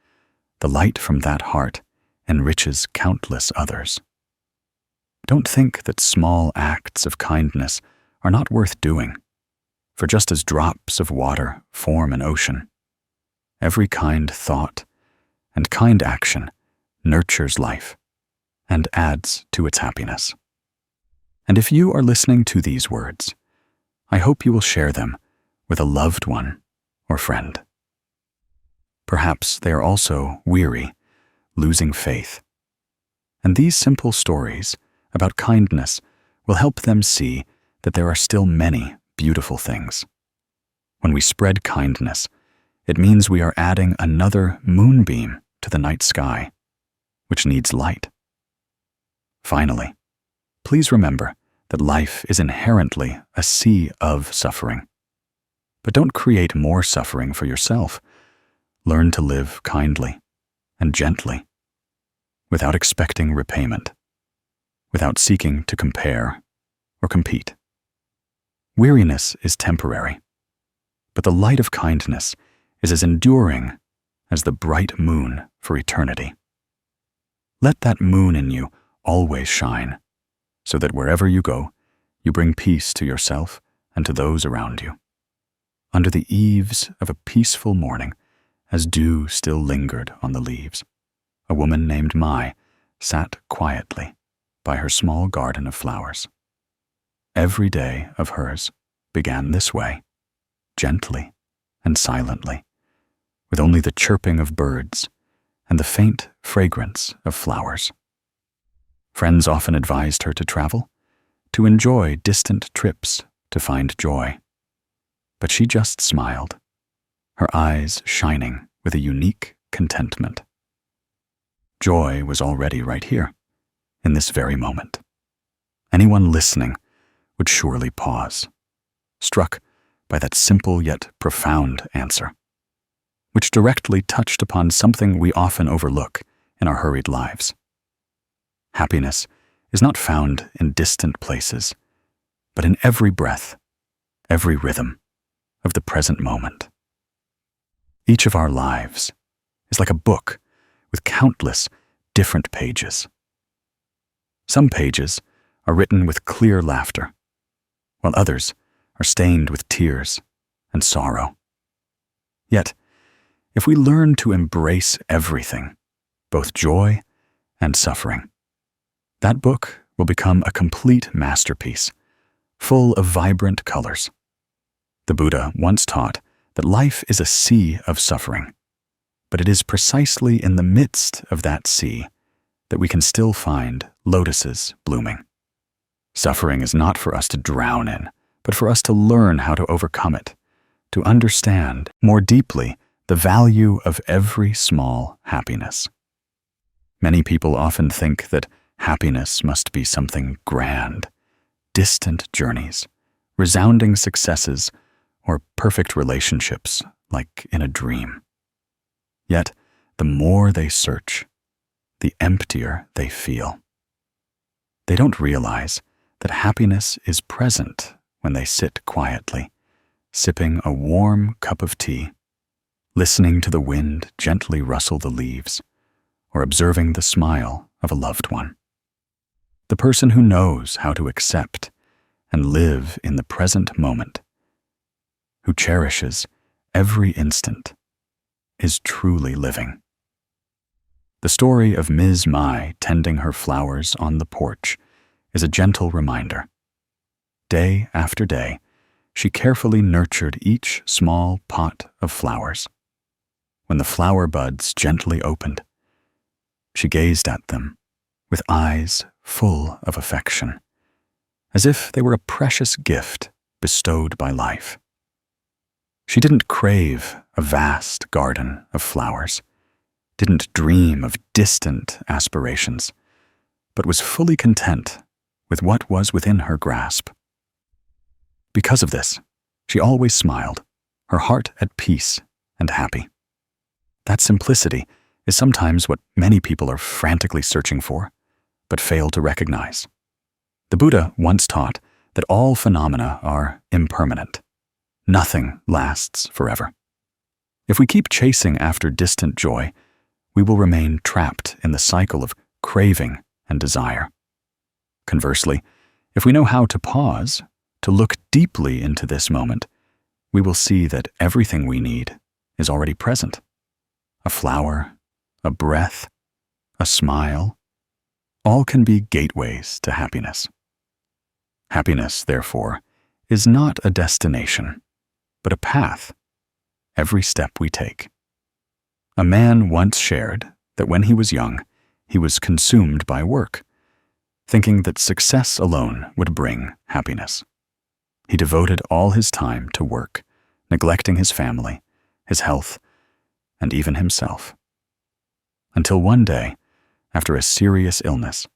the light from that heart enriches countless others. Don't think that small acts of kindness are not worth doing, for just as drops of water form an ocean, every kind thought and kind action nurtures life and adds to its happiness. And if you are listening to these words, I hope you will share them with a loved one or friend. Perhaps they are also weary, losing faith. And these simple stories about kindness will help them see that there are still many beautiful things. When we spread kindness, it means we are adding another moonbeam to the night sky, which needs light. Finally, please remember that life is inherently a sea of suffering. But don't create more suffering for yourself. Learn to live kindly and gently, without expecting repayment. without seeking to compare or compete. Weariness is temporary, but the light of kindness is as enduring as the bright moon for eternity. Let that moon in you always shine, so that wherever you go, you bring peace to yourself and to those around you. Under the eaves of a peaceful morning, as dew still lingered on the leaves, a woman named Mai sat quietly by her small garden of flowers. Every day of hers began this way, gently and silently, with only the chirping of birds and the faint fragrance of flowers. Friends often advised her to travel, to enjoy distant trips, to find joy. But she just smiled, her eyes shining with a unique contentment. Joy was already right here, in this very moment. Anyone listening would surely pause, struck by that simple yet profound answer, which directly touched upon something we often overlook in our hurried lives. Happiness is not found in distant places, but in every breath, every rhythm of the present moment. Each of our lives is like a book with countless different pages. Some pages are written with clear laughter, while others are stained with tears and sorrow. Yet, if we learn to embrace everything, both joy and suffering, that book will become a complete masterpiece, full of vibrant colors. The Buddha once taught that life is a sea of suffering, but it is precisely in the midst of that sea that we can still find lotuses blooming. Suffering is not for us to drown in, but for us to learn how to overcome it, to understand more deeply the value of every small happiness. Many people often think that happiness must be something grand, distant journeys, resounding successes, or perfect relationships like in a dream. Yet, the more they search, the emptier they feel. They don't realize that happiness is present when they sit quietly, sipping a warm cup of tea, listening to the wind gently rustle the leaves, or observing the smile of a loved one. The person who knows how to accept and live in the present moment, who cherishes every instant, is truly living. The story of Ms. Mai tending her flowers on the porch is a gentle reminder. Day after day, she carefully nurtured each small pot of flowers. When the flower buds gently opened, she gazed at them with eyes full of affection, as if they were a precious gift bestowed by life. She didn't crave a vast garden of flowers, didn't dream of distant aspirations, but was fully content with what was within her grasp. Because of this, she always smiled, her heart at peace and happy. That simplicity is sometimes what many people are frantically searching for, but fail to recognize. The Buddha once taught that all phenomena are impermanent. Nothing lasts forever. If we keep chasing after distant joy, we will remain trapped in the cycle of craving and desire. Conversely, if we know how to pause, to look deeply into this moment, we will see that everything we need is already present. A flower, a breath, a smile, all can be gateways to happiness. Happiness, therefore, is not a destination, but a path, every step we take. A man once shared that when he was young, he was consumed by work, thinking that success alone would bring happiness. He devoted all his time to work, neglecting his family, his health, and even himself. Until one day, after a serious illness,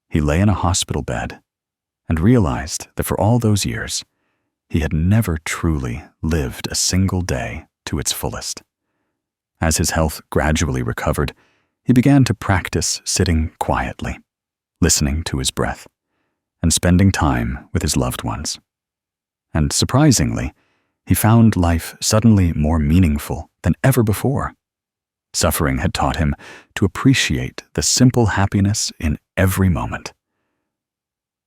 he lay in a hospital bed and realized that for all those years, he had never truly lived a single day to its fullest. As his health gradually recovered, he began to practice sitting quietly, listening to his breath, and spending time with his loved ones. And surprisingly, he found life suddenly more meaningful than ever before. Suffering had taught him to appreciate the simple happiness in every moment.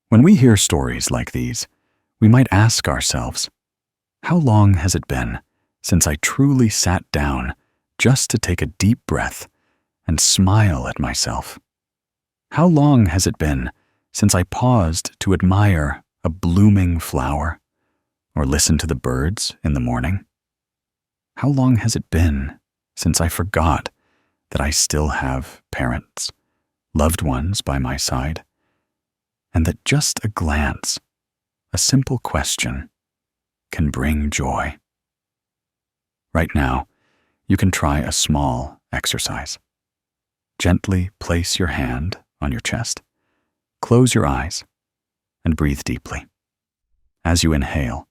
When we hear stories like these, we might ask ourselves, how long has it been since I truly sat down just to take a deep breath and smile at myself? How long has it been since I paused to admire a blooming flower or listen to the birds in the morning? How long has it been since I forgot that I still have parents, loved ones by my side, and that just a glance, a simple question, can bring joy? Right now, you can try a small exercise. Gently place your hand on your chest, close your eyes, and breathe deeply. As you inhale,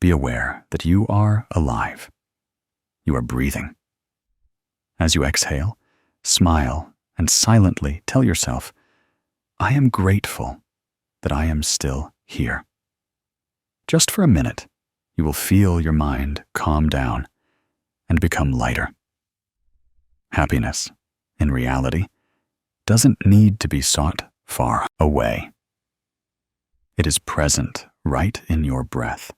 be aware that you are alive. You are breathing. As you exhale, smile and silently tell yourself, I am grateful that I am still here. Just for a minute, you will feel your mind calm down and become lighter. Happiness, in reality, doesn't need to be sought far away. It is present right in your breath,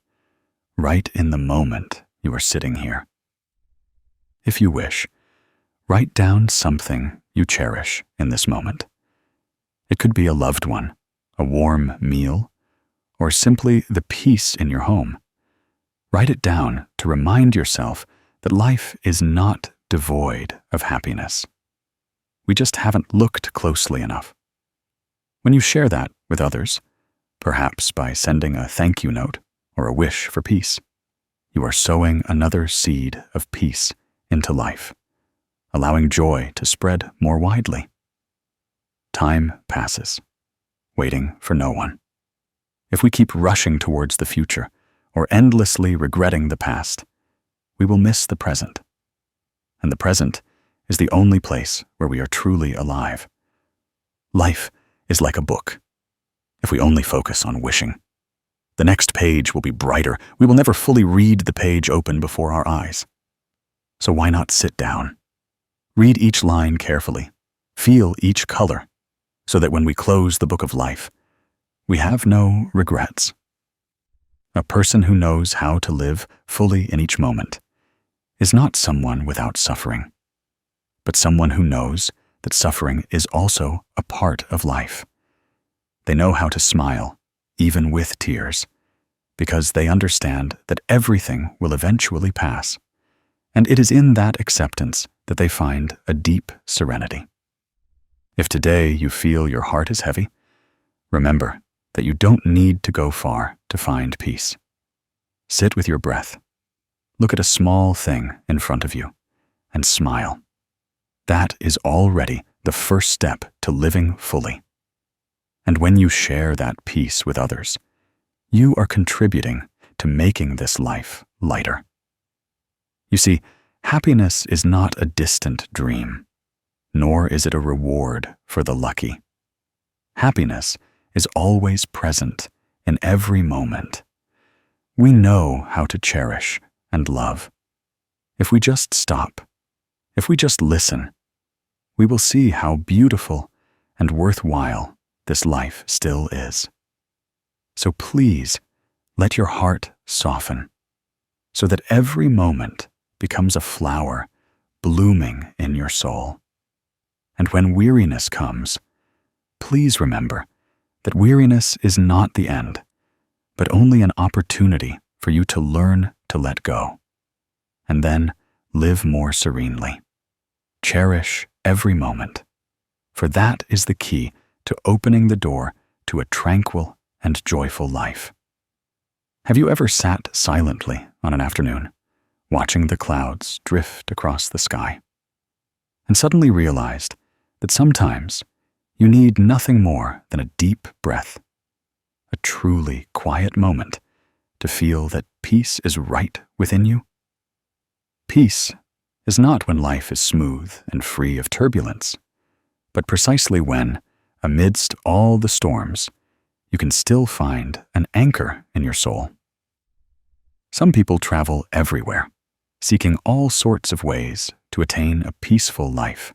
right in the moment you are sitting here. If you wish, write down something you cherish in this moment. It could be a loved one, a warm meal, or simply the peace in your home. Write it down to remind yourself that life is not devoid of happiness. We just haven't looked closely enough. When you share that with others, perhaps by sending a thank you note or a wish for peace, you are sowing another seed of peace into life, allowing joy to spread more widely. Time passes, waiting for no one. If we keep rushing towards the future or endlessly regretting the past, we will miss the present. And the present is the only place where we are truly alive. Life is like a book. If we only focus on wishing, the next page will be brighter. We will never fully read the page open before our eyes. So why not sit down? Read each line carefully, feel each color, so that when we close the book of life, we have no regrets. A person who knows how to live fully in each moment is not someone without suffering, but someone who knows that suffering is also a part of life. They know how to smile, even with tears, because they understand that everything will eventually pass, and it is in that acceptance that they find a deep serenity. If today you feel your heart is heavy, remember that you don't need to go far to find peace. Sit with your breath. Look at a small thing in front of you and smile. That is already the first step to living fully. And when you share that peace with others, you are contributing to making this life lighter. You see, happiness is not a distant dream, nor is it a reward for the lucky. Happiness is always present in every moment. We know how to cherish and love. If we just stop, if we just listen, we will see how beautiful and worthwhile this life still is. So please, let your heart soften, so that every moment becomes a flower blooming in your soul. And when weariness comes, please remember that weariness is not the end, but only an opportunity for you to learn to let go, and then live more serenely. Cherish every moment, for that is the key to opening the door to a tranquil and joyful life. Have you ever sat silently on an afternoon, watching the clouds drift across the sky, and suddenly realized that sometimes you need nothing more than a deep breath, a truly quiet moment to feel that peace is right within you? Peace is not when life is smooth and free of turbulence, but precisely when, amidst all the storms, you can still find an anchor in your soul. Some people travel everywhere, seeking all sorts of ways to attain a peaceful life.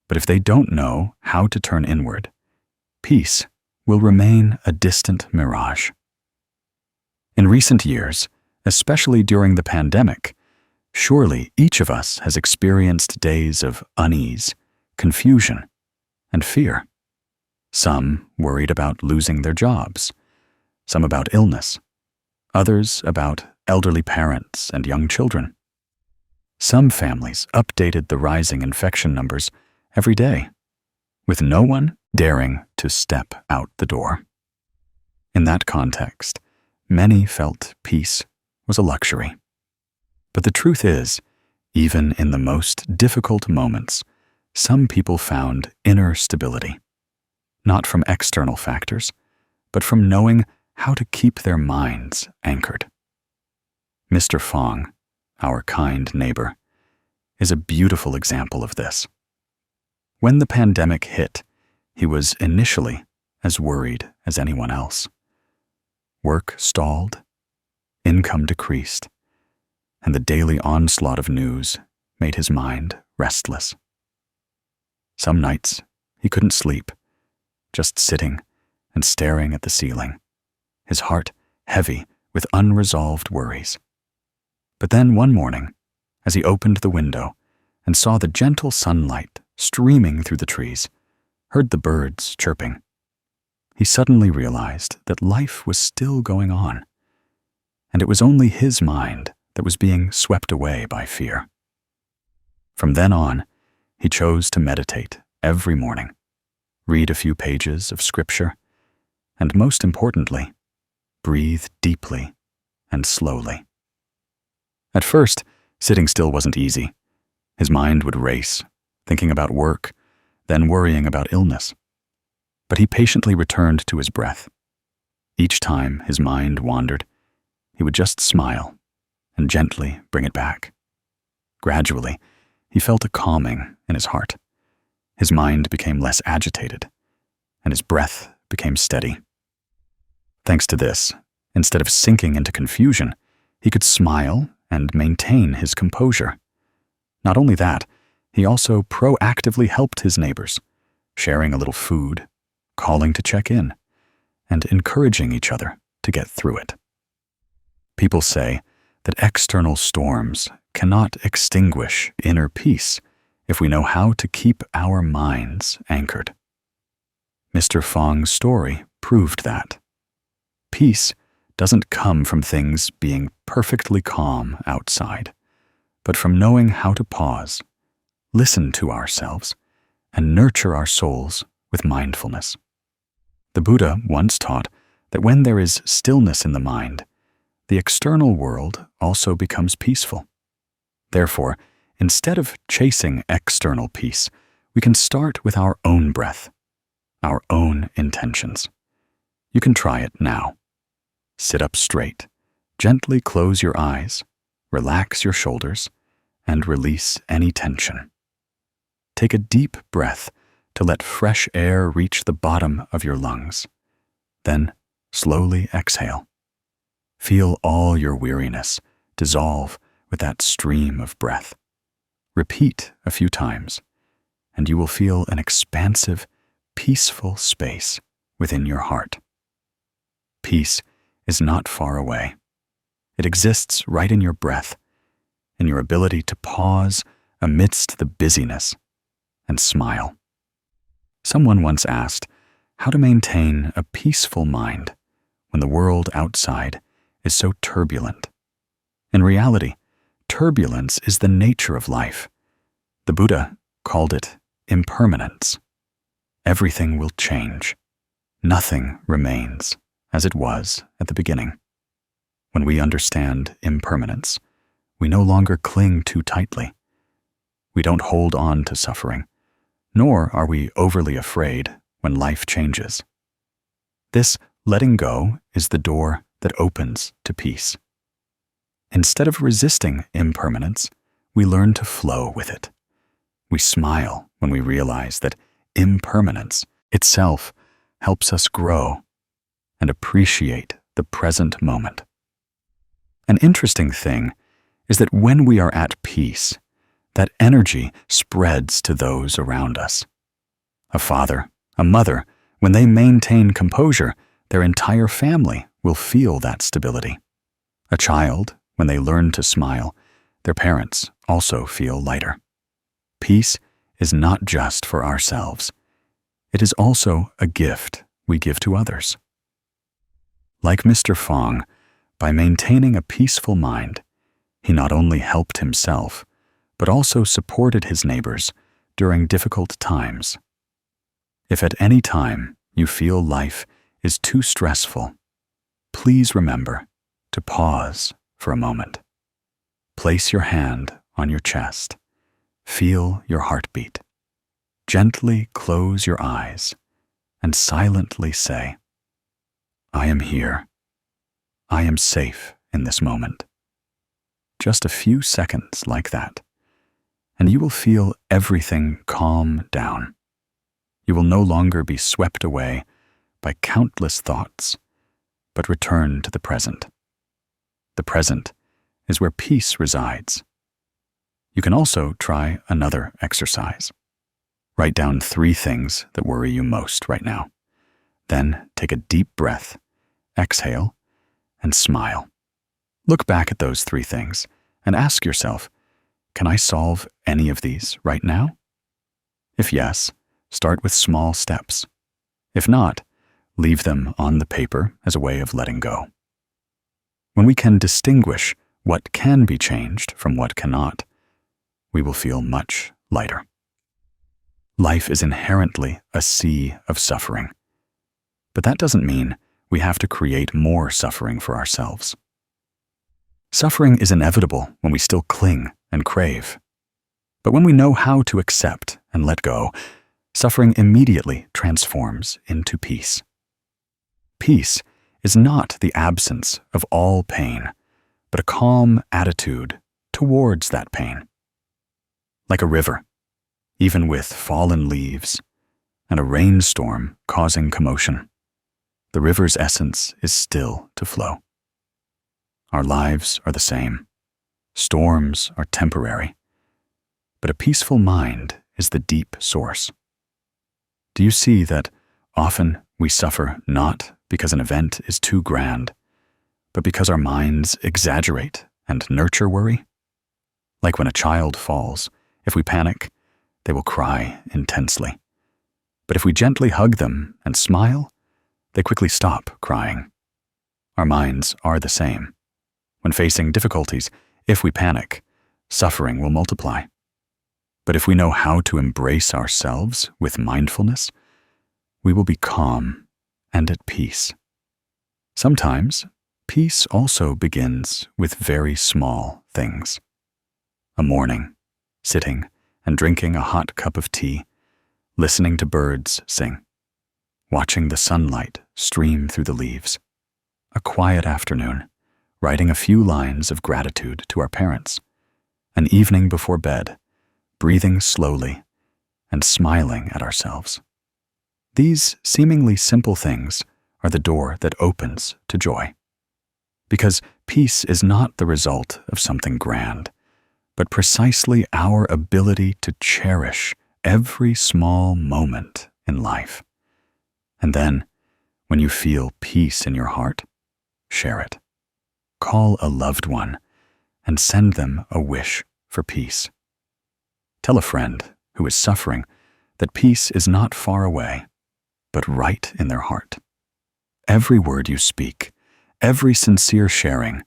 But if they don't know how to turn inward, peace will remain a distant mirage. In recent years, especially during the pandemic, surely each of us has experienced days of unease, confusion, and fear. Some worried about losing their jobs, some about illness, others about elderly parents and young children. Some families updated the rising infection numbers every day, with no one daring to step out the door. In that context, many felt peace was a luxury. But the truth is, even in the most difficult moments, some people found inner stability, not from external factors, but from knowing how to keep their minds anchored. Mr. Fong, our kind neighbor, is a beautiful example of this. When the pandemic hit, he was initially as worried as anyone else. Work stalled, income decreased, and the daily onslaught of news made his mind restless. Some nights he couldn't sleep, just sitting and staring at the ceiling, his heart heavy with unresolved worries. But then one morning, as he opened the window and saw the gentle sunlight streaming through the trees, heard the birds chirping, he suddenly realized that life was still going on, and it was only his mind that was being swept away by fear. From then on, he chose to meditate every morning, read a few pages of scripture, and most importantly, breathe deeply and slowly. At first, sitting still wasn't easy. His mind would race, thinking about work, then worrying about illness. But he patiently returned to his breath. Each time his mind wandered, he would just smile and gently bring it back. Gradually, he felt a calming in his heart. His mind became less agitated, and his breath became steady. Thanks to this, instead of sinking into confusion, he could smile and maintain his composure. Not only that, he also proactively helped his neighbors, sharing a little food, calling to check in, and encouraging each other to get through it. People say that external storms cannot extinguish inner peace if we know how to keep our minds anchored. Mr. Fong's story proved that. Peace doesn't come from things being perfectly calm outside, but from knowing how to pause, listen to ourselves, and nurture our souls with mindfulness. The Buddha once taught that when there is stillness in the mind, the external world also becomes peaceful. Therefore, instead of chasing external peace, we can start with our own breath, our own intentions. You can try it now. Sit up straight, gently close your eyes, relax your shoulders, and release any tension. Take a deep breath to let fresh air reach the bottom of your lungs. Then slowly exhale. Feel all your weariness dissolve with that stream of breath. Repeat a few times, and you will feel an expansive, peaceful space within your heart. Peace is not far away. It exists right in your breath, in your ability to pause amidst the busyness and smile. Someone once asked how to maintain a peaceful mind when the world outside is so turbulent. In reality, turbulence is the nature of life. The Buddha called it impermanence. Everything will change. Nothing remains as it was at the beginning. When we understand impermanence, we no longer cling too tightly. We don't hold on to suffering, nor are we overly afraid when life changes. This letting go is the door that opens to peace. Instead of resisting impermanence, we learn to flow with it. We smile when we realize that impermanence itself helps us grow and appreciate the present moment. An interesting thing is that when we are at peace, that energy spreads to those around us. A father, a mother, when they maintain composure, their entire family will feel that stability. A child, when they learn to smile, their parents also feel lighter. Peace is not just for ourselves. It is also a gift we give to others. Like Mr. Fong, by maintaining a peaceful mind, he not only helped himself, but also supported his neighbors during difficult times. If at any time you feel life is too stressful, please remember to pause for a moment. Place your hand on your chest. Feel your heartbeat. Gently close your eyes and silently say, "I am here. I am safe in this moment." Just a few seconds like that, and you will feel everything calm down. You will no longer be swept away by countless thoughts, but return to the present. The present is where peace resides. You can also try another exercise. Write down 3 things that worry you most right now. Then take a deep breath, exhale, and smile. Look back at those 3 things and ask yourself, can I solve any of these right now? If yes, start with small steps. If not, leave them on the paper as a way of letting go. When we can distinguish what can be changed from what cannot, we will feel much lighter. Life is inherently a sea of suffering, but that doesn't mean we have to create more suffering for ourselves. Suffering is inevitable when we still cling and crave. But when we know how to accept and let go, suffering immediately transforms into peace. Peace is not the absence of all pain, but a calm attitude towards that pain. Like a river, even with fallen leaves and a rainstorm causing commotion, the river's essence is still to flow. Our lives are the same. Storms are temporary, but a peaceful mind is the deep source. Do you see that often we suffer not because an event is too grand, but because our minds exaggerate and nurture worry? Like when a child falls, if we panic, they will cry intensely. But if we gently hug them and smile, they quickly stop crying. Our minds are the same. When facing difficulties, if we panic, suffering will multiply. But if we know how to embrace ourselves with mindfulness, we will be calm and at peace. Sometimes, peace also begins with very small things. A morning, sitting and drinking a hot cup of tea, listening to birds sing, watching the sunlight stream through the leaves. A quiet afternoon, writing a few lines of gratitude to our parents. An evening before bed, breathing slowly and smiling at ourselves. These seemingly simple things are the door that opens to joy. Because peace is not the result of something grand, but precisely our ability to cherish every small moment in life. And then, when you feel peace in your heart, share it. Call a loved one and send them a wish for peace. Tell a friend who is suffering that peace is not far away, but right in their heart. Every word you speak, every sincere sharing,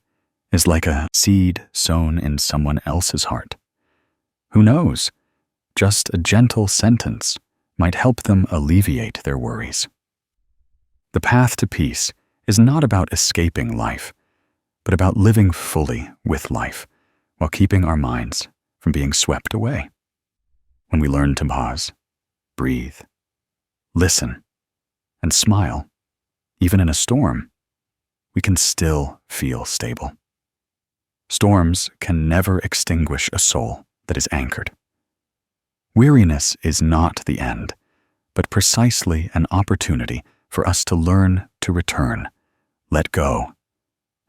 is like a seed sown in someone else's heart. Who knows? Just a gentle sentence might help them alleviate their worries. The path to peace is not about escaping life, but about living fully with life while keeping our minds from being swept away. When we learn to pause, breathe, listen, and smile, even in a storm, we can still feel stable. Storms can never extinguish a soul that is anchored. Weariness is not the end, but precisely an opportunity for us to learn to return, let go,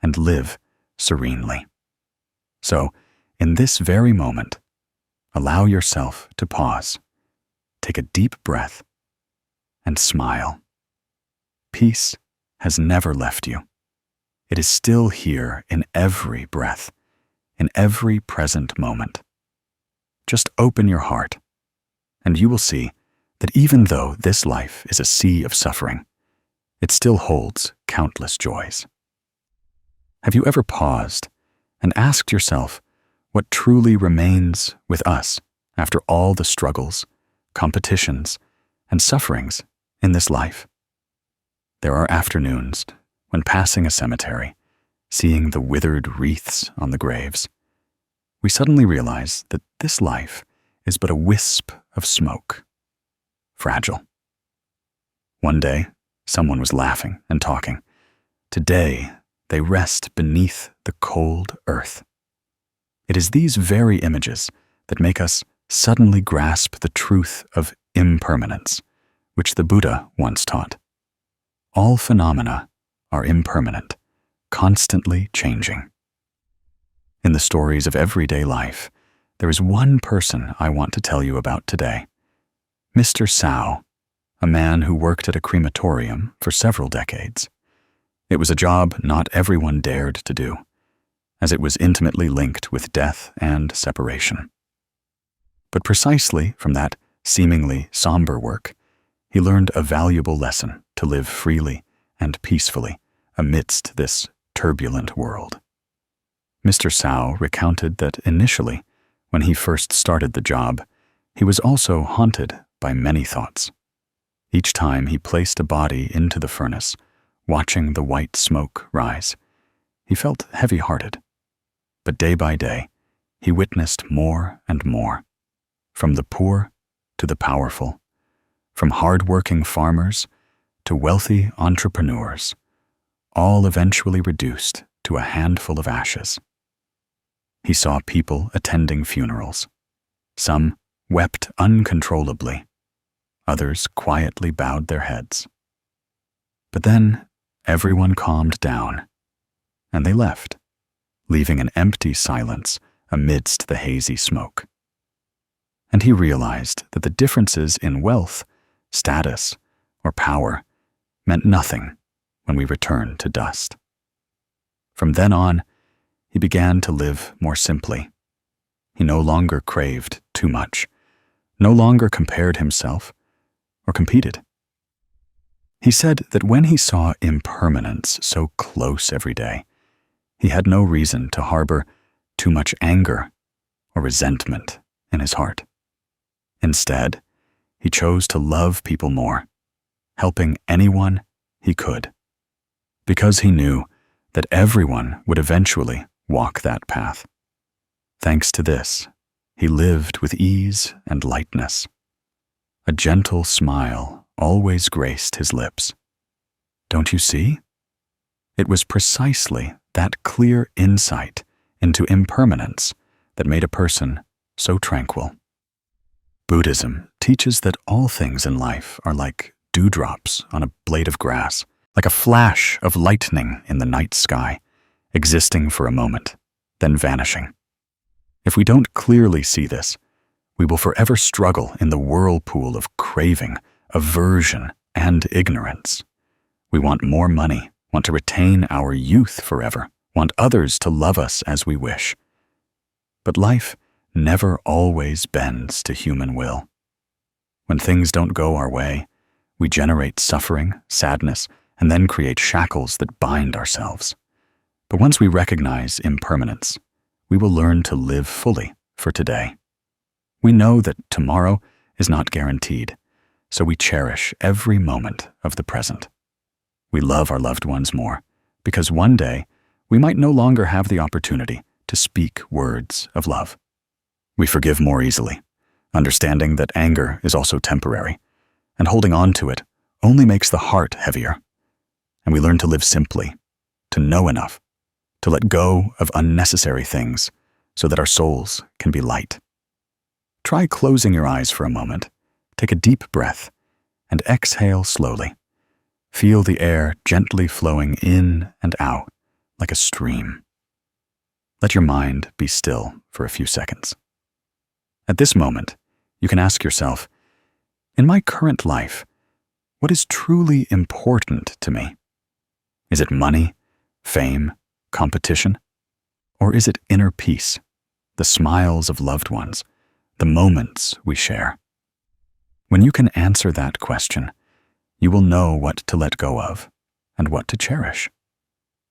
and live serenely. So, in this very moment, allow yourself to pause, take a deep breath, and smile. Peace has never left you. It is still here in every breath, in every present moment. Just open your heart, and you will see that even though this life is a sea of suffering, it still holds countless joys. Have you ever paused and asked yourself what truly remains with us after all the struggles, competitions, and sufferings in this life? There are afternoons when passing a cemetery, seeing the withered wreaths on the graves, we suddenly realize that this life is but a wisp of smoke, fragile. One day, someone was laughing and talking. Today, they rest beneath the cold earth. It is these very images that make us suddenly grasp the truth of impermanence, which the Buddha once taught. All phenomena are impermanent, constantly changing. In the stories of everyday life, there is one person I want to tell you about today. Mr. Sao, a man who worked at a crematorium for several decades. It was a job not everyone dared to do, as it was intimately linked with death and separation. But precisely from that seemingly somber work, he learned a valuable lesson to live freely and peacefully amidst this turbulent world. Mr. Sao recounted that initially, when he first started the job, he was also haunted by many thoughts. Each time he placed a body into the furnace, watching the white smoke rise, he felt heavy-hearted. But day by day, he witnessed more and more, from the poor to the powerful, from hard-working farmers to wealthy entrepreneurs, all eventually reduced to a handful of ashes. He saw people attending funerals. Some wept uncontrollably. Others quietly bowed their heads. But then everyone calmed down, and they left, leaving an empty silence amidst the hazy smoke. And he realized that the differences in wealth, status, or power meant nothing when we returned to dust. From then on, he began to live more simply. He no longer craved too much, no longer compared himself or competed. He said that when he saw impermanence so close every day, he had no reason to harbor too much anger or resentment in his heart. Instead, he chose to love people more, helping anyone he could, because he knew that everyone would eventually walk that path. Thanks to this, he lived with ease and lightness. A gentle smile always graced his lips. Don't you see? It was precisely that clear insight into impermanence that made a person so tranquil. Buddhism teaches that all things in life are like dewdrops on a blade of grass, like a flash of lightning in the night sky, existing for a moment, then vanishing. If we don't clearly see this, we will forever struggle in the whirlpool of craving, aversion, and ignorance. We want more money, want to retain our youth forever, want others to love us as we wish. But life never always bends to human will. When things don't go our way, we generate suffering, sadness, and then create shackles that bind ourselves. But once we recognize impermanence, we will learn to live fully for today. We know that tomorrow is not guaranteed, so we cherish every moment of the present. We love our loved ones more, because one day we might no longer have the opportunity to speak words of love. We forgive more easily, understanding that anger is also temporary, and holding on to it only makes the heart heavier. And we learn to live simply, to know enough, to let go of unnecessary things so that our souls can be light. Try closing your eyes for a moment, take a deep breath, and exhale slowly. Feel the air gently flowing in and out like a stream. Let your mind be still for a few seconds. At this moment, you can ask yourself, in my current life, what is truly important to me? Is it money, fame, competition? Or is it inner peace, the smiles of loved ones, the moments we share? When you can answer that question, you will know what to let go of and what to cherish.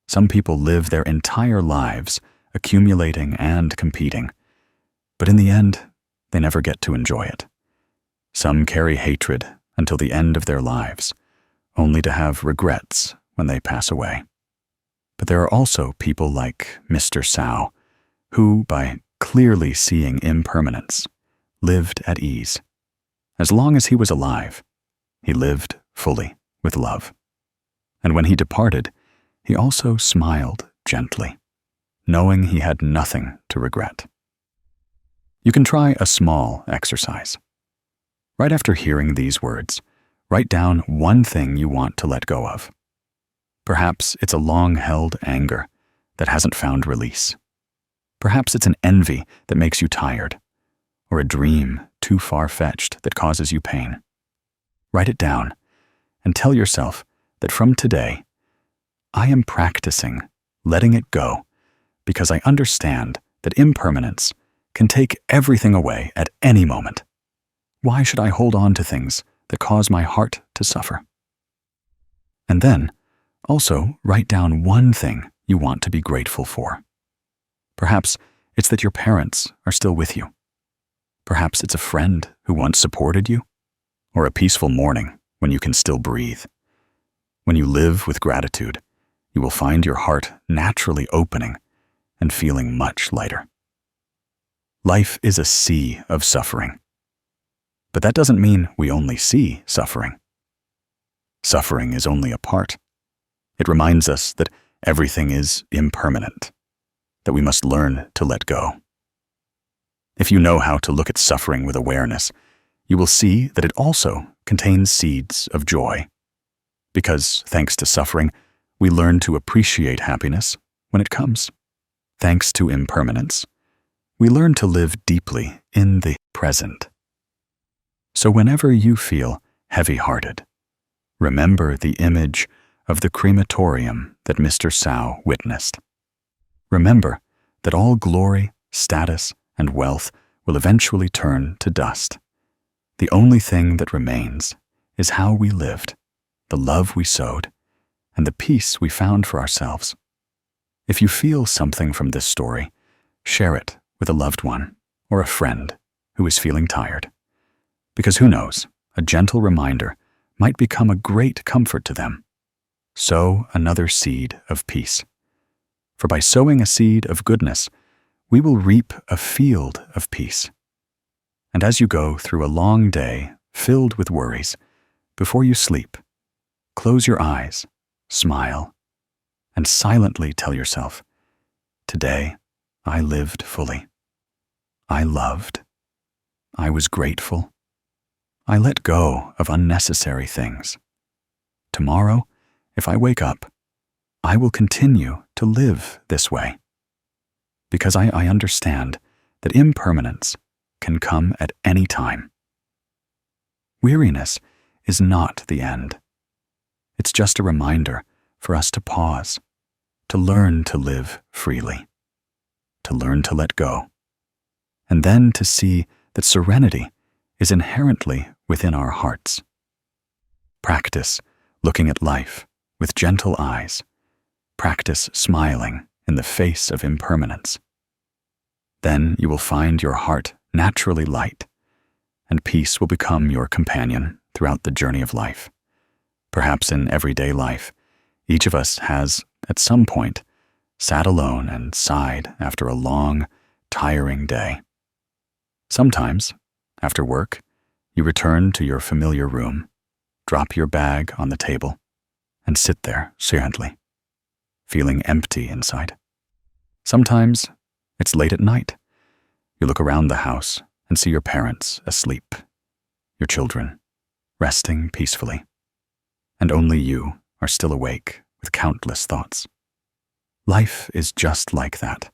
Some people live their entire lives accumulating and competing, but in the end, they never get to enjoy it. Some carry hatred until the end of their lives, only to have regrets when they pass away. But there are also people like Mr. Sao, who, by clearly seeing impermanence, lived at ease. As long as he was alive, he lived fully with love. And when he departed, he also smiled gently, knowing he had nothing to regret. You can try a small exercise. Right after hearing these words, write down one thing you want to let go of. Perhaps it's a long-held anger that hasn't found release. Perhaps it's an envy that makes you tired, or a dream too far-fetched that causes you pain. Write it down and tell yourself that from today, I am practicing letting it go because I understand that impermanence can take everything away at any moment. Why should I hold on to things that cause my heart to suffer? And then, also write down one thing you want to be grateful for. Perhaps it's that your parents are still with you. Perhaps it's a friend who once supported you, or a peaceful morning when you can still breathe. When you live with gratitude, you will find your heart naturally opening and feeling much lighter. Life is a sea of suffering. But that doesn't mean we only see suffering. Suffering is only a part. It reminds us that everything is impermanent, that we must learn to let go. If you know how to look at suffering with awareness, you will see that it also contains seeds of joy. Because, thanks to suffering, we learn to appreciate happiness when it comes. Thanks to impermanence, we learn to live deeply in the present. So whenever you feel heavy-hearted, remember the image of the crematorium that Mr. Sao witnessed. Remember that all glory, status, and wealth will eventually turn to dust. The only thing that remains is how we lived, the love we sowed, and the peace we found for ourselves. If you feel something from this story, share it with a loved one or a friend who is feeling tired. Because who knows, a gentle reminder might become a great comfort to them. Sow another seed of peace. For by sowing a seed of goodness, we will reap a field of peace. And as you go through a long day filled with worries, before you sleep, close your eyes, smile, and silently tell yourself, today I lived fully. I loved. I was grateful. I let go of unnecessary things. Tomorrow, if I wake up, I will continue to live this way. Because I understand that impermanence can come at any time. Weariness is not the end. It's just a reminder for us to pause, to learn to live freely, to learn to let go, and then to see that serenity is inherently within our hearts. Practice looking at life with gentle eyes. Practice smiling in the face of impermanence. Then you will find your heart naturally light, and peace will become your companion throughout the journey of life. Perhaps in everyday life, each of us has, at some point, sat alone and sighed after a long, tiring day. Sometimes, after work, you return to your familiar room, drop your bag on the table, and sit there silently, feeling empty inside. Sometimes, it's late at night. You look around the house and see your parents asleep, your children resting peacefully, and only you are still awake with countless thoughts. Life is just like that.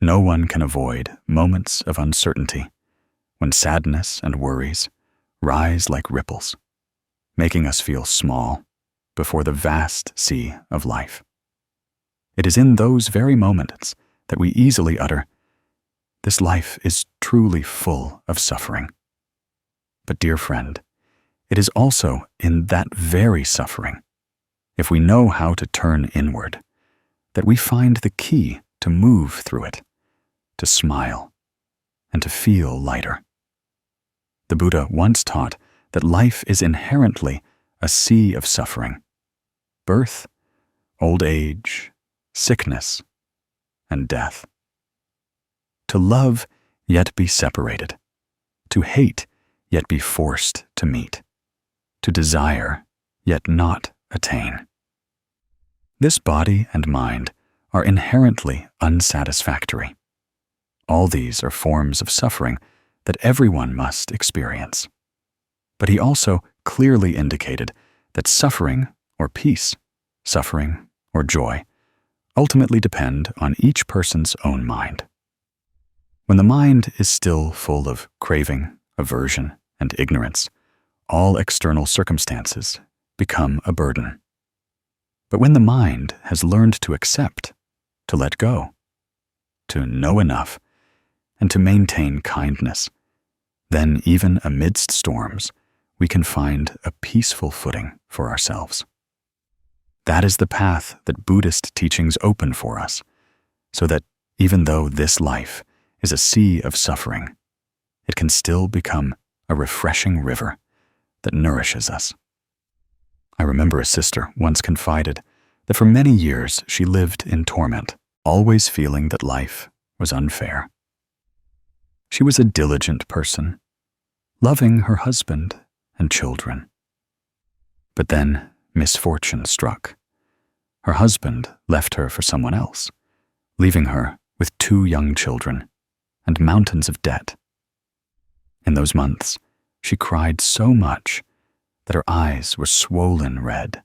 No one can avoid moments of uncertainty when sadness and worries rise like ripples, making us feel small before the vast sea of life. It is in those very moments that we easily utter, "This life is truly full of suffering." But dear friend, it is also in that very suffering, if we know how to turn inward, that we find the key to move through it, to smile, and to feel lighter. The Buddha once taught that life is inherently a sea of suffering: birth, old age, sickness, and death. To love yet be separated, to hate yet be forced to meet, to desire yet not attain. This body and mind are inherently unsatisfactory. All these are forms of suffering that everyone must experience. But he also clearly indicated that suffering or peace, suffering or joy, ultimately depend on each person's own mind. When the mind is still full of craving, aversion, and ignorance, all external circumstances become a burden. But when the mind has learned to accept, to let go, to know enough, and to maintain kindness, then even amidst storms, we can find a peaceful footing for ourselves. That is the path that Buddhist teachings open for us, so that even though this life is a sea of suffering, it can still become a refreshing river that nourishes us. I remember a sister once confided that for many years she lived in torment, always feeling that life was unfair. She was a diligent person, loving her husband and children. But then misfortune struck. Her husband left her for someone else, leaving her with 2 young children and mountains of debt. In those months, she cried so much that her eyes were swollen red,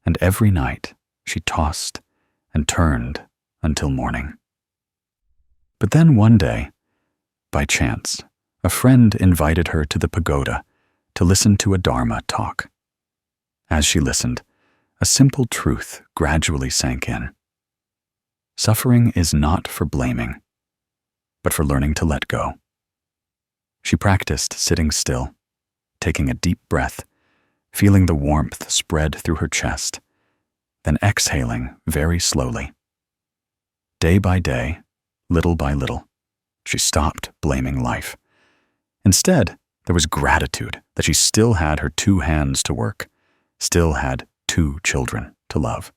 and every night she tossed and turned until morning. But then one day, by chance, a friend invited her to the pagoda to listen to a Dharma talk. As she listened, a simple truth gradually sank in. Suffering is not for blaming, but for learning to let go. She practiced sitting still, taking a deep breath, feeling the warmth spread through her chest, then exhaling very slowly. Day by day, little by little, she stopped blaming life. Instead, there was gratitude that she still had her 2 hands to work, still had 2 children to love.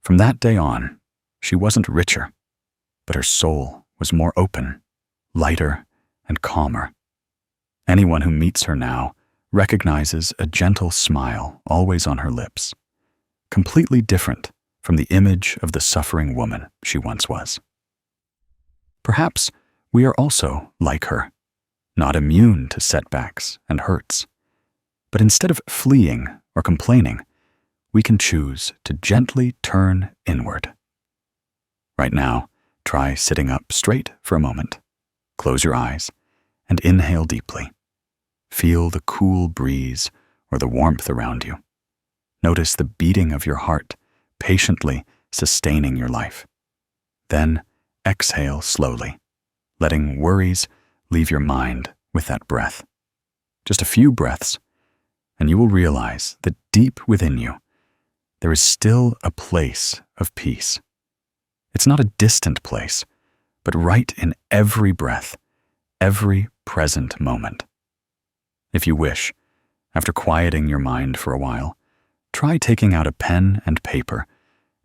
From that day on, she wasn't richer, but her soul was more open, lighter, and calmer. Anyone who meets her now recognizes a gentle smile always on her lips, completely different from the image of the suffering woman she once was. Perhaps we are also like her, not immune to setbacks and hurts, but instead of fleeing or complaining, we can choose to gently turn inward. Right now, try sitting up straight for a moment. Close your eyes and inhale deeply. Feel the cool breeze or the warmth around you. Notice the beating of your heart, patiently sustaining your life. Then exhale slowly, letting worries leave your mind with that breath. Just a few breaths, and you will realize that deep within you, there is still a place of peace. It's not a distant place, but right in every breath, every present moment. If you wish, after quieting your mind for a while, try taking out a pen and paper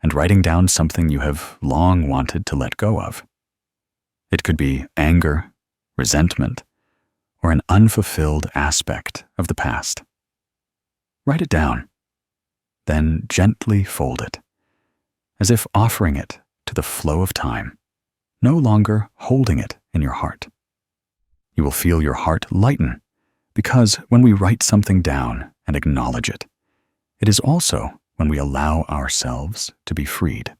and writing down something you have long wanted to let go of. It could be anger, resentment, or an unfulfilled aspect of the past. Write it down, then gently fold it, as if offering it to the flow of time, no longer holding it in your heart. You will feel your heart lighten, Because when we write something down and acknowledge it, it is also when we allow ourselves to be freed.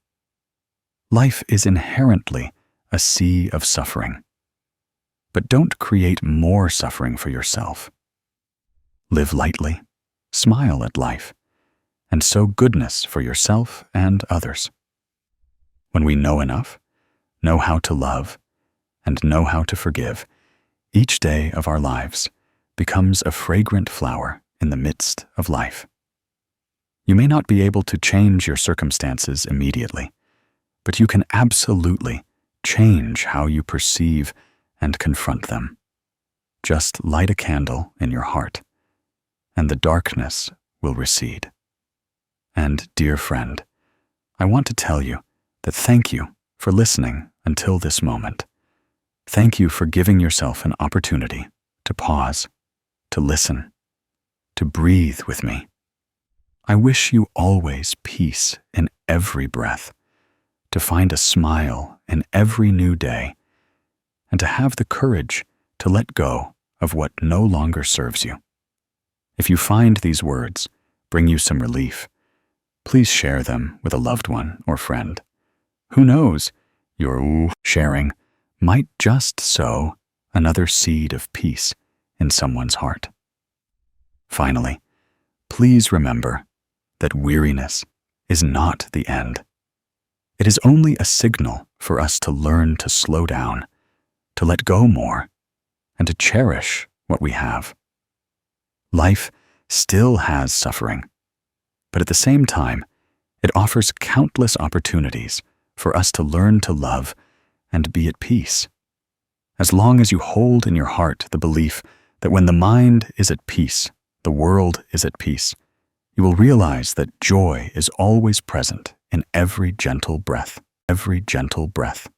Life is inherently a sea of suffering. But don't create more suffering for yourself. Live lightly, smile at life, and sow goodness for yourself and others. When we know enough, know how to love, and know how to forgive, each day of our lives becomes a fragrant flower in the midst of life. You may not be able to change your circumstances immediately, but you can absolutely change how you perceive and confront them. Just light a candle in your heart, and the darkness will recede. And, dear friend, I want to tell you that thank you for listening until this moment. Thank you for giving yourself an opportunity to pause, to listen, to breathe with me. I wish you always peace in every breath, to find a smile in every new day, and to have the courage to let go of what no longer serves you. If you find these words bring you some relief, please share them with a loved one or friend. Who knows, your sharing might just sow another seed of peace in someone's heart. Finally, please remember that weariness is not the end. It is only a signal for us to learn to slow down, to let go more, and to cherish what we have. Life still has suffering, but at the same time, it offers countless opportunities for us to learn to love and be at peace. As long as you hold in your heart the belief that when the mind is at peace, the world is at peace, you will realize that joy is always present in every gentle breath, every gentle breath.